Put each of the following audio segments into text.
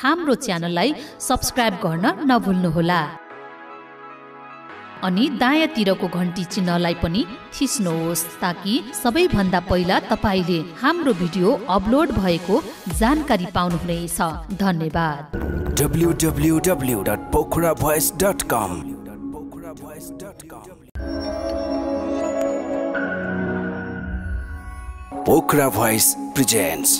हाम्रो च्यानललाई सब्स्क्राइब गर्न नभुल्नुहोला। अनि दायाँतिरको घण्टी चिन्हलाई पनि थिच्नुहोस् ताकि सबैभन्दा पहिला तपाईले हाम्रो भिडियो अपलोड भएको जानकारी पाउनुहुनेछ। धन्यवाद। www.pokharavoice.com Pokhara Voice presents.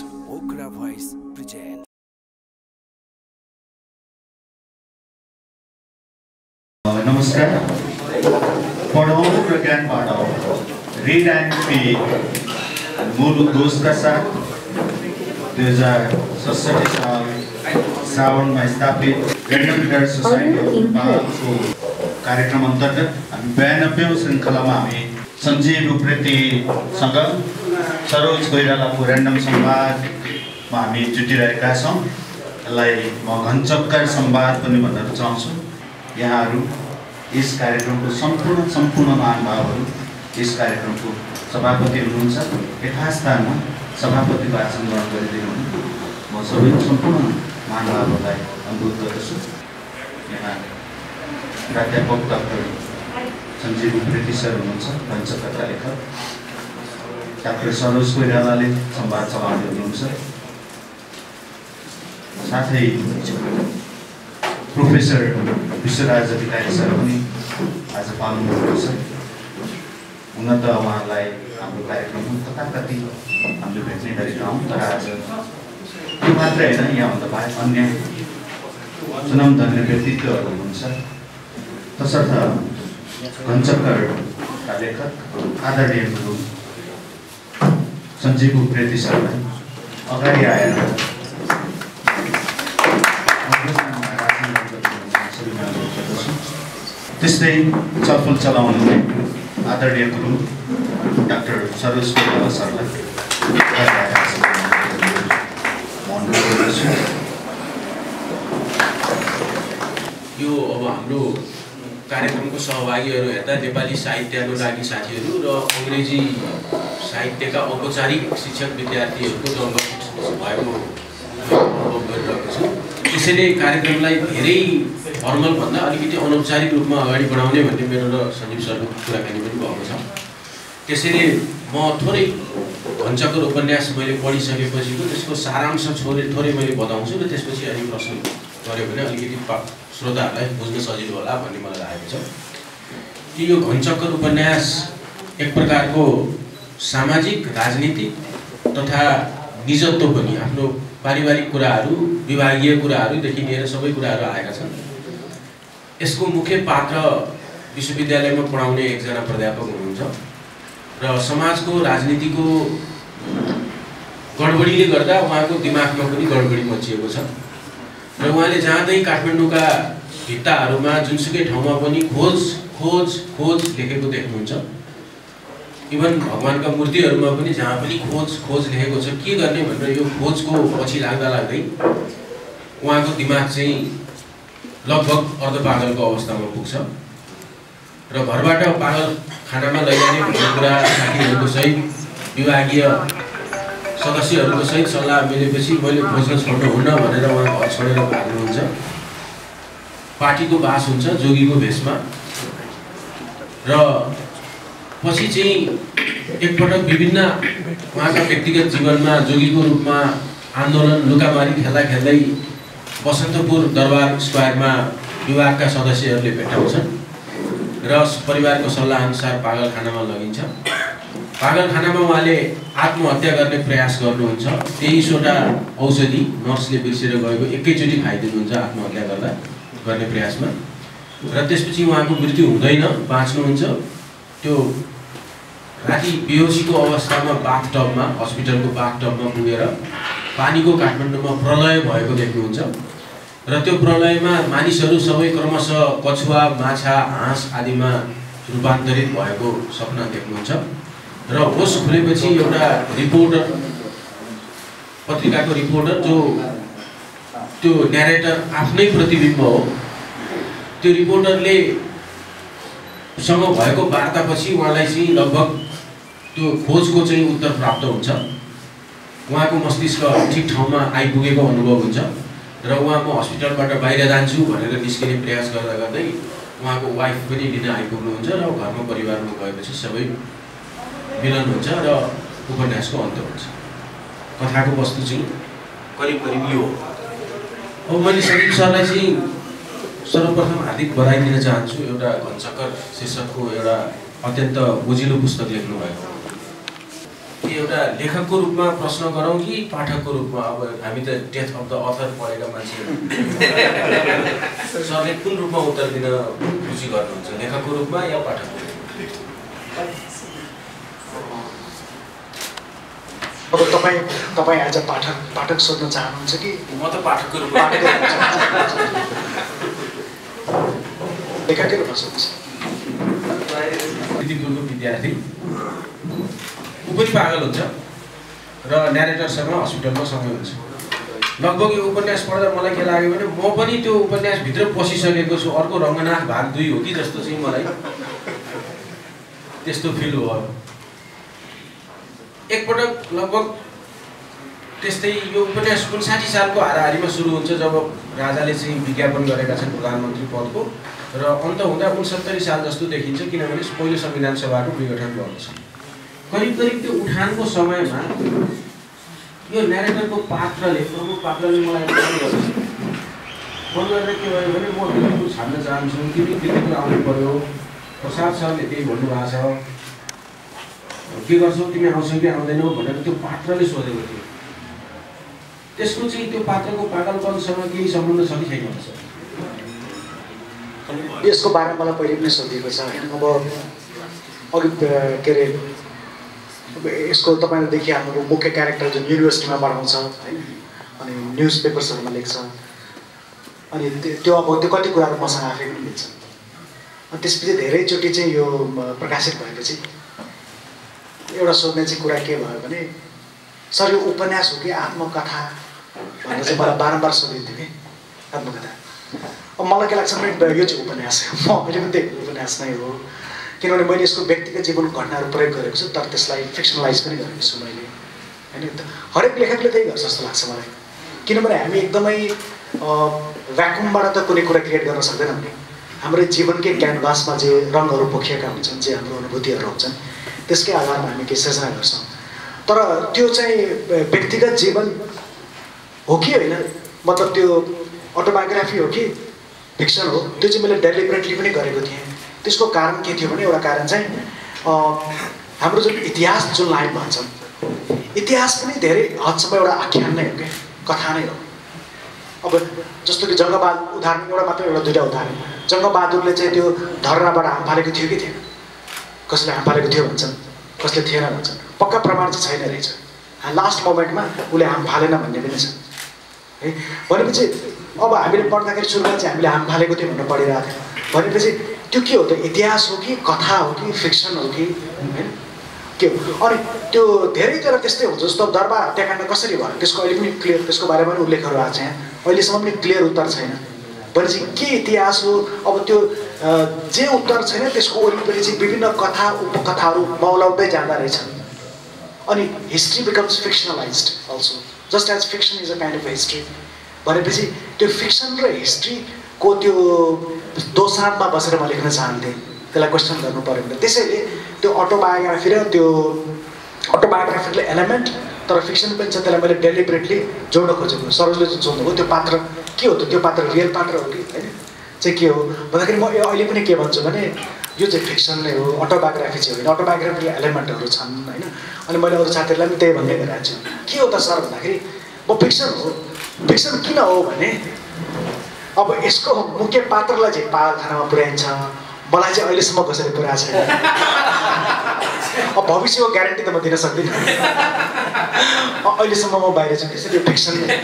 नमस्कार। पढ़ौं र ज्ञान बाँडौं, रीड एंड स्पीक मूल उद्देश्यका साथ 2067 साल श्रावणमा स्थापित रेन्डम रीडर सोसाइटी को कार्यक्रम अन्तर्गत हामी 92औं श्रृङ्खलामा हामी सञ्जीव उप्रेती सँग सरोज कोइरालाको रेन्डम संवादमा हामी जुटिरहेका छौँ। यसलाई म घनचक्कर संवाद पनि भन्न रुचाउँछु। यहाँहरू इस कार्यक्रमको सम्पूर्ण महानुभावहरू इस कार्यक्रमको सभापति हुनुहुन्छ। यथास्थानमा सभापति भाषण ग्रहण गरिदिनु म सबै सम्पूर्ण महानुभावहरूलाई अनुरोध गर्दछु। यहाँ प्राध्यापक डाक्टर सञ्जीव उप्रेती सर हुनुहुन्छ, घनचक्कका लेखक। डाक्टर सरोज कोइरालाले संवाद चलाउँदै हुनुहुन्छ। साथै प्रोफेसर विश्वराज अधिकारी सर पनि आज पाउनुभएको छ। हुन त उहाँलाई हाम्रो कार्यक्रममा कताकति हामीले भेट्ने गरेका हौँ, तर आज त्यो मात्रै होइन, यहाँभन्दा बाहेक अन्य सुनामधन्य व्यक्तित्वहरू हुनुहुन्छ। तसर्थ घनचक्करका लेखक आदरणीय गुरु सञ्जीव उप्रेती सरलाई अगाडि आएर त्यस्तै छलफल चलाउनुहुने आदरणीय गुरु डाक्टर सरोज कोइराला सरलाई यो अब हाम्रो कार्यक्रमको सहभागीहरू हेर्दा नेपाली साहित्यानुरागी साथीहरू र अङ्ग्रेजी साहित्यका औपचारिक शिक्षक विद्यार्थीहरूको जङ्ग भएको अनुभव गरिरहेको छु। त्यसैले कार्यक्रमलाई धेरै फर्मल भन्दा अलिकति अनौपचारिक रूपमा अगाडि बढाउने भन्ने मेरो र सञ्जीव सरको कुराकानी पनि भएको छ। त्यसैले म थोरै घनचक्कर उपन्यास मैले पढिसकेपछिको त्यसको सारांश थोरै मैले बताउँछु र त्यसपछि अनि प्रश्न गऱ्यो भने अलिकति श्रोताहरूलाई बुझ्न सजिलो होला भन्ने मलाई लागेको छ कि यो घनचक्कर उपन्यास एक प्रकारको सामाजिक, राजनीतिक तथा निजत्व पनि आफ्नो पारिवारिक कुराहरू, विभागीय कुराहरूदेखि लिएर सबै कुराहरू आएका छन्। यसको मुख्य पात्र विश्वविद्यालयमा पढाउने एकजना प्राध्यापक हुनुहुन्छ र समाजको, राजनीतिको गडबडीले गर्दा उहाँको दिमागमा पनि गडबडी मचिएको छ र उहाँले जाँदै काठमाडौँका भित्ताहरूमा जुनसुकै ठाउँमा पनि खोज खोज खोज लेखेको देख्नुहुन्छ। इभन भगवानका मूर्तिहरूमा पनि जहाँ पनि खोज खोज लेखेको छ। के गर्ने भनेर यो खोजको पछि लाग्दा लाग्दै उहाँको दिमाग चाहिँ लगभग अर्धपागलको अवस्थामा पुग्छ र घरबाट पागल खानामा लैजाने भन्ने कुरा साथीहरूको सहित, विभागीय सदस्यहरूको सहित सल्लाह मिलेपछि मैले खोज्न छोड्नुहुन्न भनेर उहाँ घर छोडेर भाग्नुहुन्छ। पार्टीको बास हुन्छ जोगीको भेषमा र पछि चाहिँ एकपटक विभिन्न उहाँका व्यक्तिगत जीवनमा जोगीको रूपमा आन्दोलन, लुकामारी खेल्दै बसन्तपुर दरबार स्क्वायरमा विभागका सदस्यहरूले भेटाउँछन् र परिवारको सल्लाहअनुसार पागलखानामा लगिन्छ। पागलखानामा उहाँले आत्महत्या गर्ने प्रयास गर्नुहुन्छ। 23वटा औषधि नर्सले बिर्सेर गएको एकैचोटि खाइदिनुहुन्छ आत्महत्या गर्ने प्रयासमा र त्यसपछि उहाँको मृत्यु हुँदैन, बाँच्नुहुन्छ। त्यो राति बेहोसीको अवस्थामा बाथटबमा, हस्पिटलको बाथटबमा पुगेर पानीको काठमाडौँमा प्रलय भएको देख्नुहुन्छ र त्यो प्रलयमा मानिसहरू सबै क्रमशः कछुवा, माछा, हाँस आदिमा रूपान्तरित भएको सपना देख्नुहुन्छ र होस खुलेपछि एउटा रिपोर्टर, पत्रिकाको रिपोर्टर जो त्यो न्यारेटर आफ्नै प्रतिबिम्ब हो, त्यो रिपोर्टरले सँग भएको वार्तापछि उहाँलाई चाहिँ लगभग त्यो खोजको चाहिँ उत्तर प्राप्त हुन्छ। उहाँको मस्तिष्क ठिक ठाउँमा आइपुगेको अनुभव हुन्छ र उहाँ म हस्पिटलबाट बाहिर जान्छु भनेर निस्किने प्रयास गर्दा गर्दै उहाँको वाइफ पनि लिन आइपुग्नुहुन्छ र घरमा परिवारमा गएपछि सबै मिलन हुन्छ र उपन्यासको अन्त हुन्छ। कथाको वस्तु चाहिँ करिब करिब यो हो। अब मैले सञ्जीव सरलाई चाहिँ सर्वप्रथम हार्दिक बधाई दिन चाहन्छु। एउटा घनचक शीर्षकको एउटा अत्यन्त बुझिलो पुस्तक लेख्नु भएको। एउटा लेखकको रूपमा प्रश्न गरौँ कि पाठकको रूपमा? अब हामी त डेथ अफ द अथर पढेका मान्छेहरू सरले कुन रूपमा उत्तर दिन रुचि गर्नुहुन्छ, लेखकको रूपमा या पाठकको रूपमा? अब तपाईँ आज पाठक सोध्न चाहनुहुन्छ कि म त पाठकको रूपमा लेखकै रूपमा सोध्छु। दिदीपुरको विद्यार्थी ऊ पनि पागल हुन्छ र न्यारेटरसँग हस्पिटलमा सँगै हुन्छ। लगभग यो उपन्यास पढ्दा मलाई के लाग्यो भने म पनि त्यो उपन्यासभित्र पसिसकेको छु। अर्को रङ्गनाथ भाग 2 हो कि जस्तो चाहिँ मलाई त्यस्तो फिल भयो। एकपटक लगभग त्यस्तै यो उपन्यास 59 सालको हाराहारीमा सुरु हुन्छ जब राजाले चाहिँ विज्ञापन गरेका छन् प्रधानमन्त्री पदको र अन्त हुँदा 69 साल जस्तो देखिन्छ किनभने पहिलो संविधान सभाको विघटन गर्छ। करिब त्यो उठानको समयमा यो न्यारेटरको पात्रले प्रमुख पात्रले मलाई फोन गरेर के भयो भने म दिल्लीपुर छाड्न चाहन्छु, तिमी दिल्लीपुर आउनु पर्यो, प्रसाद सरले त्यही भन्नुभएको छ, के गर्छौ तिमी, आउँछौ कि आउँदैनौ भनेर त्यो पात्रले सोधेको थियो। त्यसको चाहिँ त्यो पात्रको पागलपनसँग केही सम्बन्ध छ कि छैन? यसको बारेमा मलाई पहिले पनि सोधिएको छ होइन। अब अघि के अरे यसको तपाईँले देखिहाल्नु मुख्य क्यारेक्टर जुन युनिभर्सिटीमा पढाउँछ होइन, अनि न्युज पेपर्सहरूमा लेख्छ, अनि त्यो अब त्यो कति कुराहरू मसँग आफै पनि मिल्छ। अनि त्यसपछि धेरैचोटि चाहिँ यो प्रकाशित भएपछि एउटा सोध्ने चाहिँ कुरा के भयो भने सर यो उपन्यास हो कि आत्मकथा भनेर चाहिँ मलाई बारम्बार सोधिन्थ्यो कि आत्मकथा। अब मलाई के लाग्छ भने यो चाहिँ उपन्यास हो, मैले पनि त्यही उपन्यास नै हो, किनभने मैले यसको व्यक्तिगत जीवनको घटनाहरू प्रयोग गरेको छु तर त्यसलाई फिक्सनलाइज पनि गरेको छु मैले होइन। हरेक लेखकले त्यही गर्छ जस्तो लाग्छ मलाई, किनभने हामी एकदमै भ्याकुमबाट त कुनै कुरा क्रिएट गर्न सक्दैनौँ नि। हाम्रो जीवनकै क्यानभासमा जे रङहरू पोखिएका हुन्छन्, जे हाम्रो अनुभूतिहरू हुन्छन्, त्यसकै आधारमा हामी केही सृजना गर्छौँ। तर त्यो चाहिँ व्यक्तिगत जीवन हो कि होइन, मतलब त्यो अटोबायोग्राफी हो कि फिक्सन हो, त्यो चाहिँ मैले डेलिबरेटली पनि गरेको थिएँ। त्यसको कारण के थियो भने एउटा कारण चाहिँ हाम्रो जुन इतिहास जुनलाई भन्छौँ, इतिहास पनि धेरै हदसम्म एउटा आख्यान नै हो कि कथा नै हो। अब जस्तो कि जङ्गबहादुर उदाहरण एउटा मात्र एउटा दुईवटा उदाहरण, जङ्गबहादुरले चाहिँ त्यो धरनाबाट हाम फालेको थियो कि थिएन? कसले हाम फालेको थियो भन्छन्, कसले थिएन भन्छन्, पक्का प्रमाण चाहिँ छैन रहेछ। लास्ट मोमेन्टमा उसले हाम फालेन भन्ने पनि छ है। भनेपछि अब हामीले पढ्दाखेरि सुरुमा चाहिँ हामीले हाम फालेको थियो भनेर पढिरहेको थियौँ। भनेपछि त्यो के हो त, इतिहास हो कि कथा हो कि फिक्सन हो कि होइन के हो? अनि त्यो धेरैतिर त्यस्तै हुन्छ। जस्तो दरबार हत्याकाण्ड कसरी भयो त्यसको अहिले पनि क्लियर, त्यसको बारेमा पनि उल्लेखहरू आएको छ यहाँ, अहिलेसम्म पनि क्लियर उत्तर छैन। भनेपछि के इतिहास हो? अब त्यो जे उत्तर छैन त्यसको वरिपरि चाहिँ विभिन्न कथा उपकथाहरू मौलाउँदै जाँदा रहेछन्। अनि history becomes fictionalised also, just as fiction is a kind of history. भनेपछि त्यो फिक्सन र हिस्ट्रीको त्यो दोसाँधमा बसेर म लेख्न चाहन्थेँ, त्यसलाई क्वेसन गर्नु पऱ्यो भने। त्यसैले त्यो अटोबायोग्राफी र त्यो अटोबायोग्राफिकल एलिमेन्ट तर फिक्सन पनि छ, त्यसलाई मैले डेलिबरेटली जोड्न खोजेको। सरोजले जुन सोध्नुभयो त्यो पात्र के हो त, त्यो पात्र रियल पात्र हो कि होइन चाहिँ के हो भन्दाखेरि म अहिले पनि के भन्छु भने यो चाहिँ फिक्सन नै हो, अटोबायोग्राफी चाहिँ होइन, अटोबायोग्राफी एलिमेन्टहरू छन् होइन। अनि मैले अरू साथीहरूलाई पनि त्यही भन्दै गइरहेको छु। के हो त सर भन्दाखेरि म फिक्सन हो। फिक्सन किन हो भने अब यसको मुख्य पात्रलाई चाहिँ पागलखानामा पुर्याइन्छ, मलाई चाहिँ अहिलेसम्म कसरी पुऱ्याएको छैन। अब भविष्यको ग्यारेन्टी त म दिन सक्दिनँ, अहिलेसम्म म बाहिर छु, त्यसैले फिक्सन नै।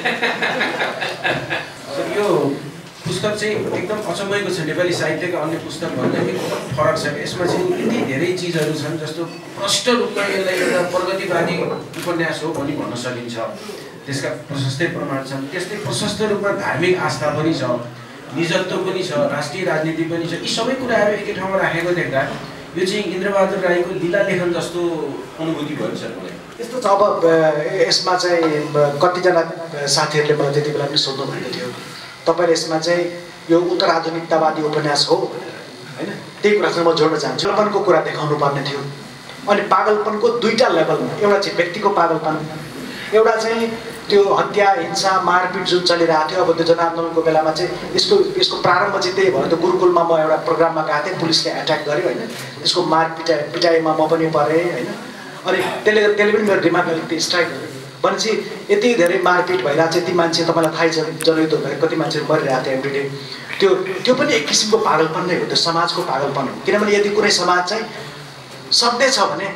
यो पुस्तक चाहिँ एकदम अचम्मैको छ। नेपाली साहित्यका अन्य पुस्तकभन्दा एकदम फरक छ। यसमा चाहिँ यति धेरै चिजहरू छन् जस्तो प्रष्ट रूपमा यसलाई एउटा प्रगतिवादी उपन्यास हो भनी भन्न सकिन्छ। त्यसका प्रशस्तै प्रमाण छन्। त्यस्तै प्रशस्त रूपमा धार्मिक आस्था पनि छ, निजत्व पनि छ, राष्ट्रिय राजनीति पनि छ। यी सबै कुराहरू एकै ठाउँमा राखेको देख्दा यो चाहिँ इन्द्रबहादुर राईको लीला लेखन जस्तो अनुभूति भयो सर मलाई। यस्तो छ। अब यसमा चाहिँ कतिजना साथीहरूले मलाई त्यति बेला पनि सोध्नु भएको थियो तपाईँले यसमा चाहिँ यो उत्तराधुनिकतावादी उपन्यास हो होइन, त्यही कुरासँग म जोड्न चाहन्छु। पागलपनको कुरा देखाउनु पर्ने थियो। अनि पागलपनको दुईटा लेभलमा, एउटा चाहिँ व्यक्तिको पागलपन, एउटा चाहिँ त्यो हत्या हिंसा मारपिट जुन चलिरहेको थियो। अब त्यो जनआन्दोलनको बेलामा चाहिँ यसको प्रारम्भ चाहिँ त्यही भयो। त्यो गुरुकुलमा म एउटा प्रोग्राममा गएको थिएँ, पुलिसले एट्याक गर्यो होइन, त्यसको पिटाइमा म पनि परेँ होइन। अनि त्यसले पनि मेरो दिमागमा अलिकति स्ट्राइक गर्यो। भनेपछि यति धेरै मारपिट भइरहेको छ, यति मान्छे, तपाईँलाई थाहै छ जनयुद्ध हुँदाखेरि कति मान्छे मरिरहेको थियो एभ्रिडे। त्यो पनि एक किसिमको पागलपन नै हो, त्यो समाजको पागलपन हो। किनभने यदि कुनै समाज चाहिँ सभ्य छ भने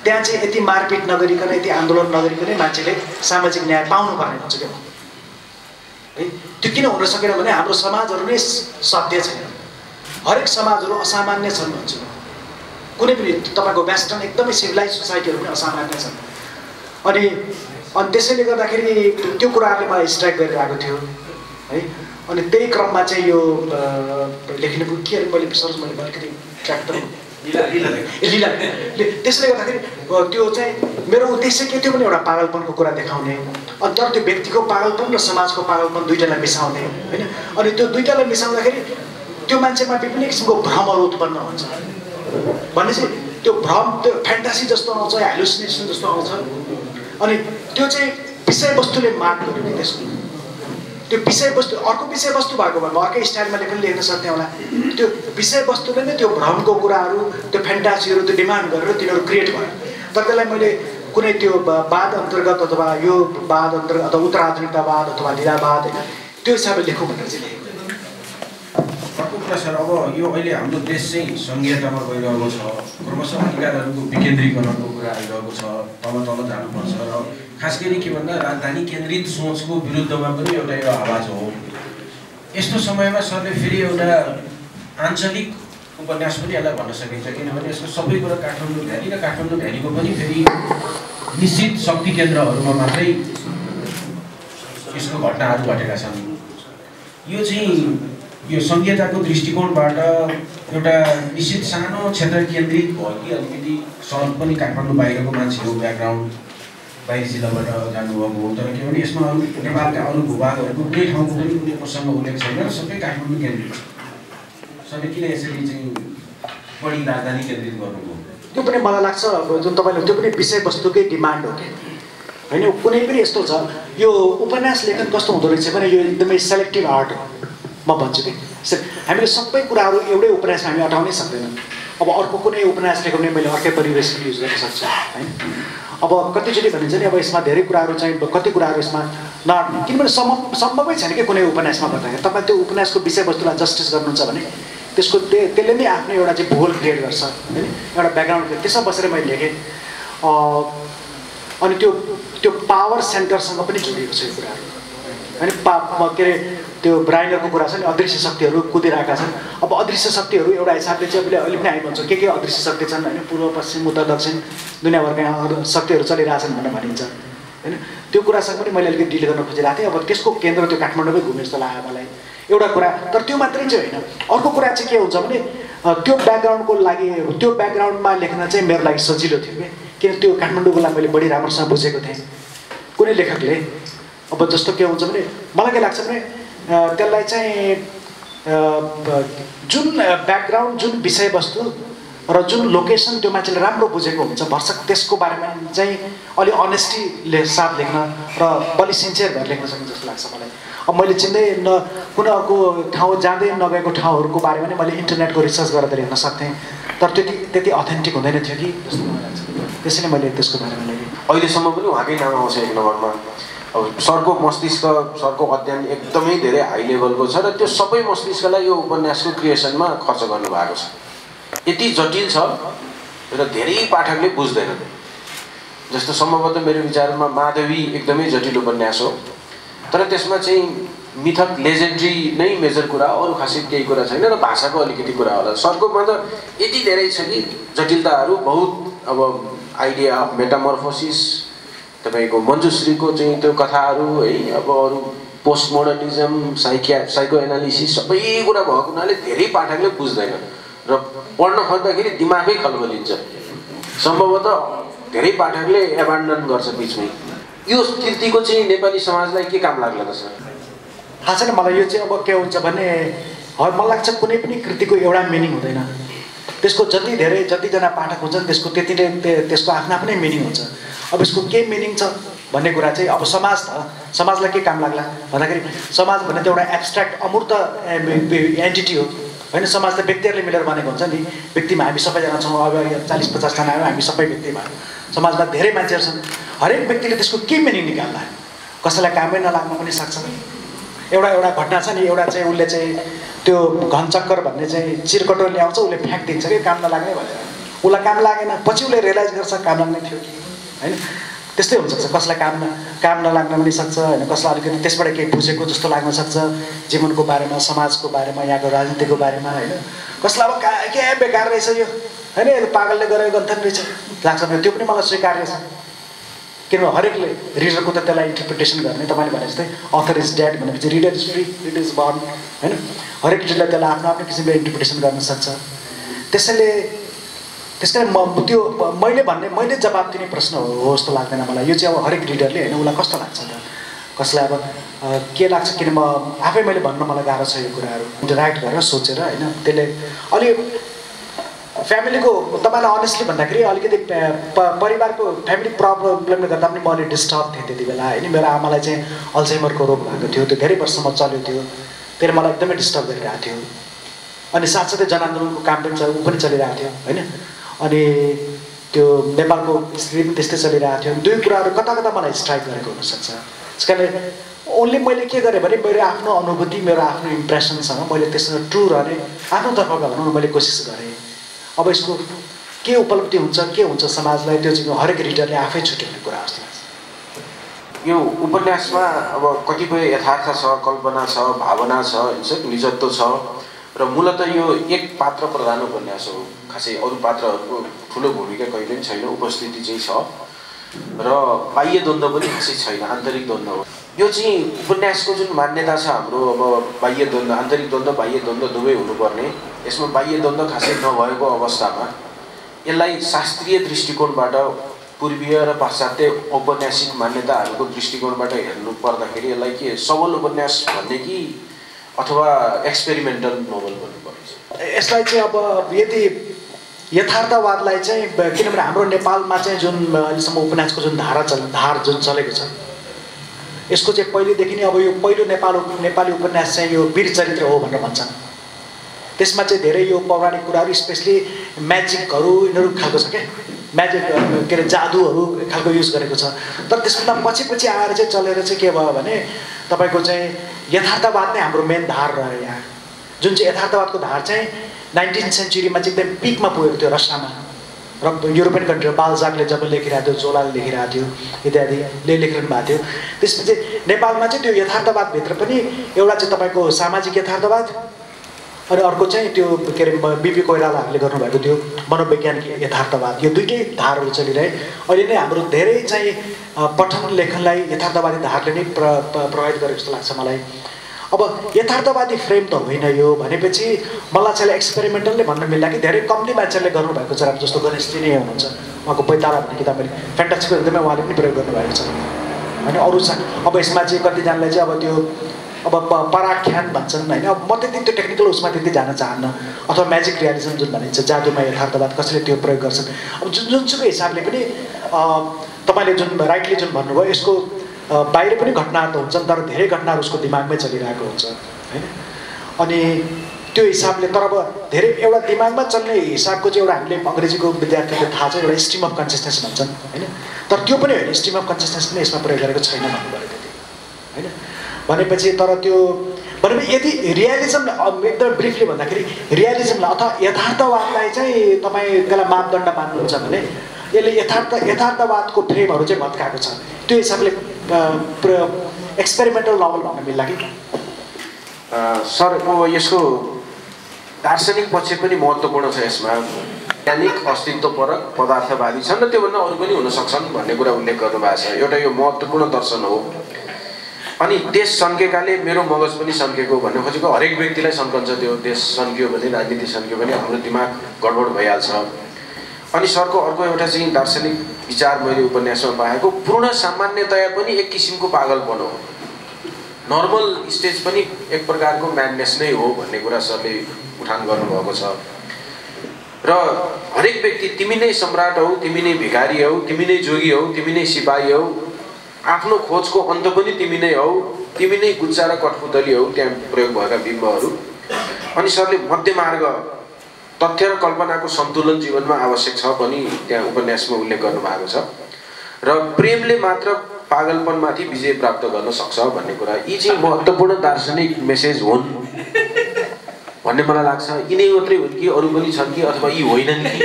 त्यहाँ चाहिँ यति मारपिट नगरिकन, यति आन्दोलन नगरिकनै मान्छेले सामाजिक न्याय पाउनुपर्ने हुन्छ क्या है। त्यो किन हुन सकेन भने हाम्रो समाजहरू नै सभ्य छैन। हरेक समाजहरू असामान्य छन् भन्छु। कुनै पनि तपाईँको वेस्टर्न एकदमै सिभिलाइज सोसाइटीहरू पनि असामान्य छन्। अनि त्यसैले गर्दाखेरि त्यो कुराहरूले मलाई स्ट्राइक गरिरहेको थियो है। अनि त्यही क्रममा चाहिँ यो लेख्नुको के अरे मैले अलिकति ट्र्याक्टर लीला, त्यसले गर्दाखेरि त्यो चाहिँ मेरो उद्देश्य के थियो भने एउटा पागलपनको कुरा देखाउने, अनि तर त्यो व्यक्तिको पागलपन र समाजको पागलपन दुईटालाई मिसाउने होइन। अनि त्यो दुईटालाई मिसाउँदाखेरि त्यो मान्छेमा विभिन्न किसिमको भ्रमहरू उत्पन्न हुन्छ। भनेपछि त्यो भ्रम, त्यो फ्यान्टासी जस्तो आउँछ, हेलुसिनेसन जस्तो आउँछ। अनि त्यो चाहिँ विषयवस्तुले माग गर्यो कि त्यसको त्यो विषयवस्तु अर्को विषयवस्तु भएको भए म अर्कै स्टाइलमा लेख्न सक्थेँ होला। त्यो विषयवस्तुले नै त्यो भ्रमको कुराहरू, त्यो फ्यान्टासीहरू त्यो डिमान्ड गरेर तिनीहरू क्रिएट भयो। तर त्यसलाई मैले कुनै त्यो वाद अन्तर्गत अथवा यो वाद अन्तर्गत अथवा उत्तराधुनिकतावाद अथवा लीलावाद होइन, त्यो हिसाबले लेखौँ भनेर चाहिँ लेखेको। अर्को कुरा सर, अब यो अहिले हाम्रो देश चाहिँ सङ्घीयतामा गइरहेको छ, क्रमशः अधिकारहरूको विकेन्द्रीकरणको कुरा आइरहेको छ, तल जानुपर्छ। र खास गरी के भन्दा राजधानी केन्द्रित सोचको विरुद्धमा पनि एउटा यो आवाज हो। यस्तो समयमा सरले फेरि एउटा आञ्चलिक उपन्यास पनि यसलाई भन्न सकिन्छ, किनभने यसको सबै कुरा काठमाडौँ भ्याली र काठमाडौँ भ्यालीको पनि फेरि निश्चित शक्ति केन्द्रहरूमा मात्रै यसको घटनाहरू घटेका छन्। यो चाहिँ यो सङ्घीयताको दृष्टिकोणबाट एउटा निश्चित सानो क्षेत्र केन्द्रित भयो कि अलिकति सहर पनि काठमाडौँ बाहिरको मान्छेहरू ब्याकग्राउन्ड बाहिर जिल्लाबाट जानुभएको हो। तर के भने यसमा अरू नेपालका अरू भूभागहरूको कुनै ठाउँको पनि कुनै प्रसङ्ग उल्लेख छैन र सबै काठमाडौँ केन्द्रित। सरले किन यसरी चाहिँ बढी राजधानी केन्द्रित गर्नुभयो? त्यो पनि मलाई लाग्छ अब जुन तपाईँले त्यो पनि विषयवस्तुकै डिमान्ड हो कि होइन। कुनै पनि यस्तो छ, यो उपन्यास लेखन कस्तो हुँदो रहेछ भने यो एकदमै सेलेक्टिभ आर्ट हो म भन्छु कि। हामीले सबै कुराहरू एउटै उपन्यासमा हामी अटाउनै सक्दैनौँ। अब अर्को कुनै उपन्यास लेख्यो भने मैले अर्कै परिवेश युज गर्न सक्छु होइन। अब कतिचोटि भनिन्छ नि, अब यसमा धेरै कुराहरू चाहिँ कति कुराहरू यसमा किनभने सम्भवै छैन कि कुनै उपन्यासमा गर्दाखेरि। तपाईँ त्यो उपन्यासको विषयवस्तुलाई जस्टिस गर्नुहुन्छ भने त्यसको त्यसले नै आफ्नो एउटा चाहिँ भूगोल क्रिएट गर्छ होइन, एउटा ब्याकग्राउन्ड क्रिएट। त्यसमा बसेर मैले लेखेँ। अनि त्यो पावर सेन्टरसँग पनि जोडिएको छ यो कुराहरू होइन। के अरे त्यो ब्राइनरको कुरा छ नि, अदृश्य शक्तिहरू कुदिरहेका छन्। अब अदृश्य शक्तिहरू एउटा हिसाबले चाहिँ अहिले पनि हामी भन्छौँ के अदृश्य शक्ति छन् होइन, पूर्व पश्चिम उत्तर दक्षिण दुनियाँभरका शक्तिहरू चलिरहेछन् भनेर भनिन्छ होइन। त्यो कुरासँग पनि मैले अलिकति डिल गर्न खोजिरहेको थिएँ। अब त्यसको केन्द्र त्यो काठमाडौँमै घुमे जस्तो लाग्यो मलाई एउटा कुरा। तर त्यो मात्रै चाहिँ होइन, अर्को कुरा चाहिँ के हुन्छ भने त्यो ब्याकग्राउन्डको लागि, त्यो ब्याकग्राउन्डमा लेख्न चाहिँ मेरो लागि सजिलो थियो कि, किन त्यो काठमाडौँकोलाई मैले बढी राम्रोसँग बुझेको थिएँ। कुनै लेखकले अब जस्तो के हुन्छ भने मलाई के लाग्छ भने त्यसलाई चाहिँ जुन ब्याकग्राउन्ड, जुन विषयवस्तु र जुन लोकेसन त्यो मान्छेले राम्रो बुझेको हुन्छ भरसक त्यसको बारेमा चाहिँ अलि अनेस्टीले साथ लेख्न र बलि सिन्सियर भएर लेख्न सकिन्छ जस्तो लाग्छ मलाई। अब मैले चिन्दै कुनै अर्को ठाउँ जाँदै नगएको ठाउँहरूको बारेमा नै मैले इन्टरनेटको रिसर्च गरेर लेख्न सक्थेँ, तर त्यति अथेन्टिक हुँदैन थियो कि जस्तो मलाई लाग्छ। त्यसैले मैले त्यसको बारेमा लेखेँ। अहिलेसम्म पनि उहाँकै नाम आउँछ एक नम्बरमा। अब सरको मस्तिष्क, सरको अध्ययन एकदमै धेरै हाई लेभलको छ र त्यो सबै मस्तिष्कलाई यो उपन्यासको क्रिएसनमा खर्च गर्नुभएको छ। यति जटिल छ र धेरै पाठकले बुझ्दैनन्। जस्तो सम्भवतः मेरो विचारमा माधवी एकदमै जटिल उपन्यास हो, तर त्यसमा चाहिँ मिथक लेजेन्ड्री नै मेजर कुरा हो, अरू खासै केही कुरा छैन र भाषाको अलिकति कुरा होला। सरकोमा त यति धेरै छ कि जटिलताहरू बहुत। अब आइडिया अफ मेटामर्फोसिस, तपाईँको मञ्जुश्रीको चाहिँ त्यो कथाहरू है, अब अरू पोस्ट मोडर्निजम, साइको एनालिसिस सबै कुरा भएको हुनाले धेरै पाठकले बुझ्दैन र पढ्न खोज्दाखेरि दिमागै खलबलिन्छ। सम्भवतः धेरै पाठकले एबान्डन गर्छ बिचमै। यो कृतिको चाहिँ नेपाली समाजलाई के काम लाग्ला त सर? थाहा छैन मलाई यो चाहिँ अब के हुन्छ भने मलाई लाग्छ कुनै पनि कृतिको एउटा मिनिङ हुँदैन, त्यसको जतिजना पाठक हुन्छन् त्यसको त्यति नै त्यसको आफ्नो आफ्नै मिनिङ हुन्छ। अब यसको के मिनिङ छ भन्ने कुरा चाहिँ अब समाजलाई के काम लाग्ला भन्दाखेरि समाज भन्ने त एउटा एब्स्ट्र्याक्ट अमूर्त एन्टिटी हो होइन। समाज त व्यक्तिहरूले मिलेर बनेको हुन्छ नि, व्यक्तिमा हामी सबैजना छौँ, अब 40-50 जना आयो, हामी सबै व्यक्तिमा समाजमा धेरै मान्छेहरू छन्, हरेक व्यक्तिले त्यसको के मिनिङ निकाल्ला, कसैलाई कामै नलाग्न पनि सक्छ। एउटा घटना छ नि, एउटा चाहिँ उसले चाहिँ त्यो घनचक्कर भन्ने चाहिँ चिरकटो ल्याउँछ, उसले फ्याँकिदिन्छ कि काम नलाग्ने भनेर, उसलाई काम लागेन, पछि उसले रियलाइज गर्छ काम लाग्ने थियो होइन। त्यस्तै हुनसक्छ, कसलाई काम नलाग्न पनि सक्छ होइन, कसलाई अलिकति त्यसबाट केही बुझेको जस्तो लाग्न सक्छ, जीवनको बारेमा, समाजको बारेमा, यहाँको राजनीतिको बारेमा होइन। कसलाई अब के बेकार रहेछ यो होइन, यो पागलले गरेको गन्थन रहेछ लाग्छ भने त्यो पनि मलाई स्वीकार्य छ, किनभने हरेकले रिडरको त त्यसलाई इन्टरप्रिटेसन गर्ने, तपाईँले भने जस्तै अथर इज डेड भनेपछि reader is free, reader is born होइन। हरेक रिडरले त्यसलाई आफ्नो किसिमले इन्टरप्रिटेसन गर्न सक्छ। त्यस कारण त्यो मैले जवाब दिने प्रश्न हो जस्तो लाग्दैन मलाई। यो चाहिँ अब हरेक रिडरले होइन, उसलाई कस्तो लाग्छ त, कसलाई अब के लाग्छ, किन मैले भन्न मलाई गाह्रो छ यो कुराहरू, इन्टरेक्ट गरेर सोचेर होइन। त्यसले अलि फ्यामिलीको तपाईँलाई अनेस्टली भन्दाखेरि अलिकति परिवारको फ्यामिली प्रब्लमले गर्दा पनि म अलि डिस्टर्ब थिएँ त्यति बेला होइन। मेरो आमालाई चाहिँ अल्जाइमरको रोग भएको थियो, त्यो धेरै वर्षसम्म चल्यो थियो, त्यसले मलाई एकदमै डिस्टर्ब गरिरहेको थियो। अनि साथसाथै जनआन्दोलनको काम पनि पनि चलिरहेको थियो होइन। अनि त्यो नेपालको स्थिति पनि त्यस्तै चलिरहेको थियो। दुई कुराहरू कता मलाई स्ट्राइक गरेको हुनसक्छ। त्यस कारण ओन्ली मैले के गरेँ भने मेरो आफ्नो अनुभूति, मेरो आफ्नो इम्प्रेसनसँग मैले त्यसमा ट्रु रहने, आफ्नो तर्फबाट भनौँ मैले कोसिस गरेँ। अब यसको के उपलब्धि हुन्छ, के हुन्छ समाजलाई, त्यो चाहिँ हरेक रिडरले आफै छुट्याउने कुरा जस्तो लाग्छ। यो उपन्यासमा अब कतिपय यथार्थ छ, कल्पना छ, भावना छ, निजत्व छ र मूलतः यो एक पात्र प्रधान उपन्यास हो। खासै अरू पात्रहरूको ठुलो भूमिका कहिले पनि छैन, उपस्थिति चाहिँ छ र बाह्य द्वन्द्व पनि खासै छैन, आन्तरिक द्वन्द्व हो। यो चाहिँ उपन्यासको जुन मान्यता छ हाम्रो, अब बाह्य द्वन्द्व, आन्तरिक द्वन्द्व, बाह्य द्वन्द्व दुवै हुनुपर्ने, यसमा बाह्य द्वन्द्व खासै नभएको अवस्थामा यसलाई शास्त्रीय दृष्टिकोणबाट, पूर्वीय र पाश्चात्य औपन्यासिक मान्यताहरूको दृष्टिकोणबाट हेर्नु पर्दाखेरि यसलाई के सबल उपन्यास भन्ने कि अथवा एक्सपेरिमेन्टल नोभल भन्नुपर्छ? यसलाई चाहिँ अब यदि यथार्थवादलाई चाहिँ, किनभने हाम्रो नेपालमा चाहिँ जुन अहिलेसम्म उपन्यासको जुन धार जुन चलेको छ, यसको चाहिँ पहिलेदेखि नै अब यो पहिलो नेपाली उपन्यास चाहिँ यो वीर चरित्र हो भनेर भन्छन्। त्यसमा चाहिँ धेरै यो पौराणिक कुराहरू, स्पेसली म्याजिकहरू यिनीहरू खालको छ क्या, म्याजिक के अरे जादुहरू खालको युज गरेको छ। तर त्यसभन्दा पछि आएर चाहिँ चलेर चाहिँ के भयो भने तपाईँको चाहिँ यथार्थवाद नै हाम्रो मेन धार रह्यो यहाँ। जुन चाहिँ यथार्थवादको धार चाहिँ 19th सेन्चुरीमा चाहिँ एकदम पिकमा पुगेको थियो रसियामा र युरोपियन कन्ट्री, बाल्जाकले जब लेखिरहेको थियो, जोलाले लेखिरहेको थियो इत्यादिले लेखिरहनु भएको थियो। त्यसपछि नेपालमा चाहिँ त्यो यथार्थवादभित्र पनि एउटा चाहिँ तपाईँको सामाजिक यथार्थवाद अनि अर्को चाहिँ त्यो के अरे बिपी कोइरालाहरूले गर्नुभएको थियो मनोवैज्ञानिक यथार्थवाद, यो दुइटै धारहरू चलिरहे। अहिले नै हाम्रो धेरै चाहिँ पठन लेखनलाई यथार्थवादी धारले नै प्रभावित गरेको जस्तो लाग्छ मलाई। अब यथार्थवादी फ्रेम त होइन यो भनेपछि मलाई चाहिँ एक्सपेरिमेन्टलले भन्न मिल्ला कि धेरै कम्ती मान्छेहरूले गर्नुभएको छ, जस्तो गणेशजी नै हुनुहुन्छ, उहाँको पैताला भन्ने किताब मैले फ्यान्टासीको एकदमै उहाँले पनि प्रयोग गर्नुभएको छ होइन। अरू छ अब यसमा चाहिँ कतिजनालाई चाहिँ अब त्यो अब पराख्यान भन्छन् होइन। अब म त्यति त्यो टेक्निकल उसमा त्यति जान चाहन्न, अथवा म्याजिक रियालिजम जुन भनिन्छ, जादुमा यथार्थवाद कसैले त्यो प्रयोग गर्छन्। अब जुनसुकै हिसाबले पनि तपाईँले जुन राइटली जुन भन्नुभयो, यसको बाहिर पनि घटनाहरू त हुन्छन्, तर धेरै घटनाहरू उसको दिमागमै चलिरहेको हुन्छ होइन। अनि त्यो हिसाबले तर अब धेरै एउटा दिमागमा चल्ने हिसाबको चाहिँ एउटा हामीले अङ्ग्रेजीको विद्यार्थीहरूले थाहा छ, एउटा स्ट्रिम अफ कन्सियसनेस भन्छन् होइन। तर त्यो पनि होइन, स्ट्रिम अफ कन्सियसनेस पनि यसमा प्रयोग गरेको छैन भन्नुभयो त्यति होइन। भनेपछि तर त्यो भनेपछि यदि रियालिजम एकदम ब्रिफली भन्दाखेरि रियालिजमलाई अथवा यथार्थवादलाई चाहिँ तपाईँ त्यसलाई मापदण्ड मान्नुहुन्छ भने यसले यथार्थवादको फ्रेमहरू चाहिँ भत्काएको छ। त्यो हिसाबले एक्सपेरिमेन्टल नोभल भन्न मिल्ला कि सर? अब यसको दार्शनिक पक्ष पनि महत्त्वपूर्ण छ यसमा। वैज्ञानिक अस्तित्वपरक पदार्थवादी छन् र त्योभन्दा अरू पनि हुन सक्छन् भन्ने कुरा उल्लेख गर्नुभएको छ। एउटा यो महत्त्वपूर्ण दर्शन हो। अनि देश सन्केकाले मेरो मगज पनि सन्केको भन्ने खोजेको, हरेक व्यक्तिलाई सन्कन्छ त्यो। देश सन्कियो भने, राजनीति सन्कियो भने हाम्रो दिमाग गडबड भइहाल्छ। अनि सरको अर्को एउटा चाहिँ दार्शनिक विचार मैले उपन्यासमा पाएको, पूर्ण सामान्यतया पनि एक किसिमको पागलपन हो। नर्मल स्टेज पनि एक प्रकारको म्याडनेस नै हो भन्ने कुरा सरले उठान गर्नुभएको छ। र हरेक व्यक्ति तिमी नै सम्राट हौ, तिमी नै भिखारी हौ, तिमी नै जोगी हौ, तिमी नै सिपाही हौ, आफ्नो खोजको अन्त पनि तिमी नै हौ, तिमी नै गुच्चा र कठपुतली हौ, त्यहाँ प्रयोग भएका बिम्बहरू। अनि सरले मध्यमार्ग तथ्य र कल्पनाको सन्तुलन जीवनमा आवश्यक छ पनि त्यहाँ उपन्यासमा उल्लेख गर्नुभएको छ। र प्रेमले मात्र पागलपनमाथि विजय प्राप्त गर्न सक्छ भन्ने कुरा, यी चाहिँ महत्त्वपूर्ण दार्शनिक मेसेज हुन् भन्ने मलाई लाग्छ। यिनै मात्रै हुन् कि अरू पनि छन् कि अथवा यी होइनन् कि?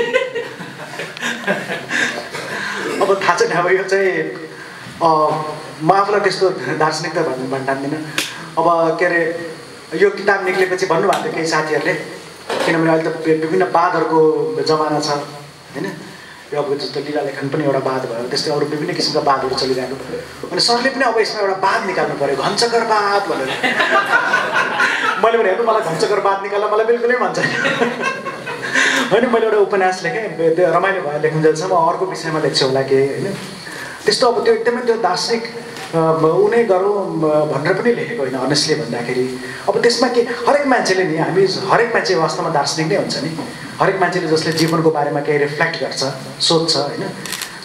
अब थाहा छैन। अब यो चाहिँ म आफूलाई त्यस्तो दार्शनिकता भन्न ठान्दिनँ। अब के अरे यो किताब निक्लेपछि भन्नुभएको थियो केही साथीहरूले, किनभने अहिले त विभिन्न वादहरूको जमाना छ होइन। यो अब जस्तो लीला लेखन पनि एउटा वाद भयो, त्यस्तै अरू विभिन्न किसिमका वादहरू चलिरहेको। अनि सरले पनि अब यसमा एउटा वाद निकाल्नु पऱ्यो, घनचकर वाद भनेर। मैले भने हेर्नु मलाई घनचकर वाद निकाल्न मलाई बिल्कुलै मन छैन होइन। मैले एउटा उपन्यास लेखेँ, रमाइलो भयो लेखुन्जेलसम्म, अर्को विषयमा लेख्छु होला के होइन। त्यस्तो अब त्यो एकदमै त्यो दार्शनिक उनै गरौँ भनेर पनि लेखेको होइन अनेस्टली भन्दाखेरि। अब त्यसमा के हरेक मान्छेले नि, हामी हरेक मान्छे वास्तवमा दार्शनिक नै हुन्छ नि। हरेक मान्छेले जसले जीवनको बारेमा केही रिफ्लेक्ट गर्छ, सोध्छ होइन,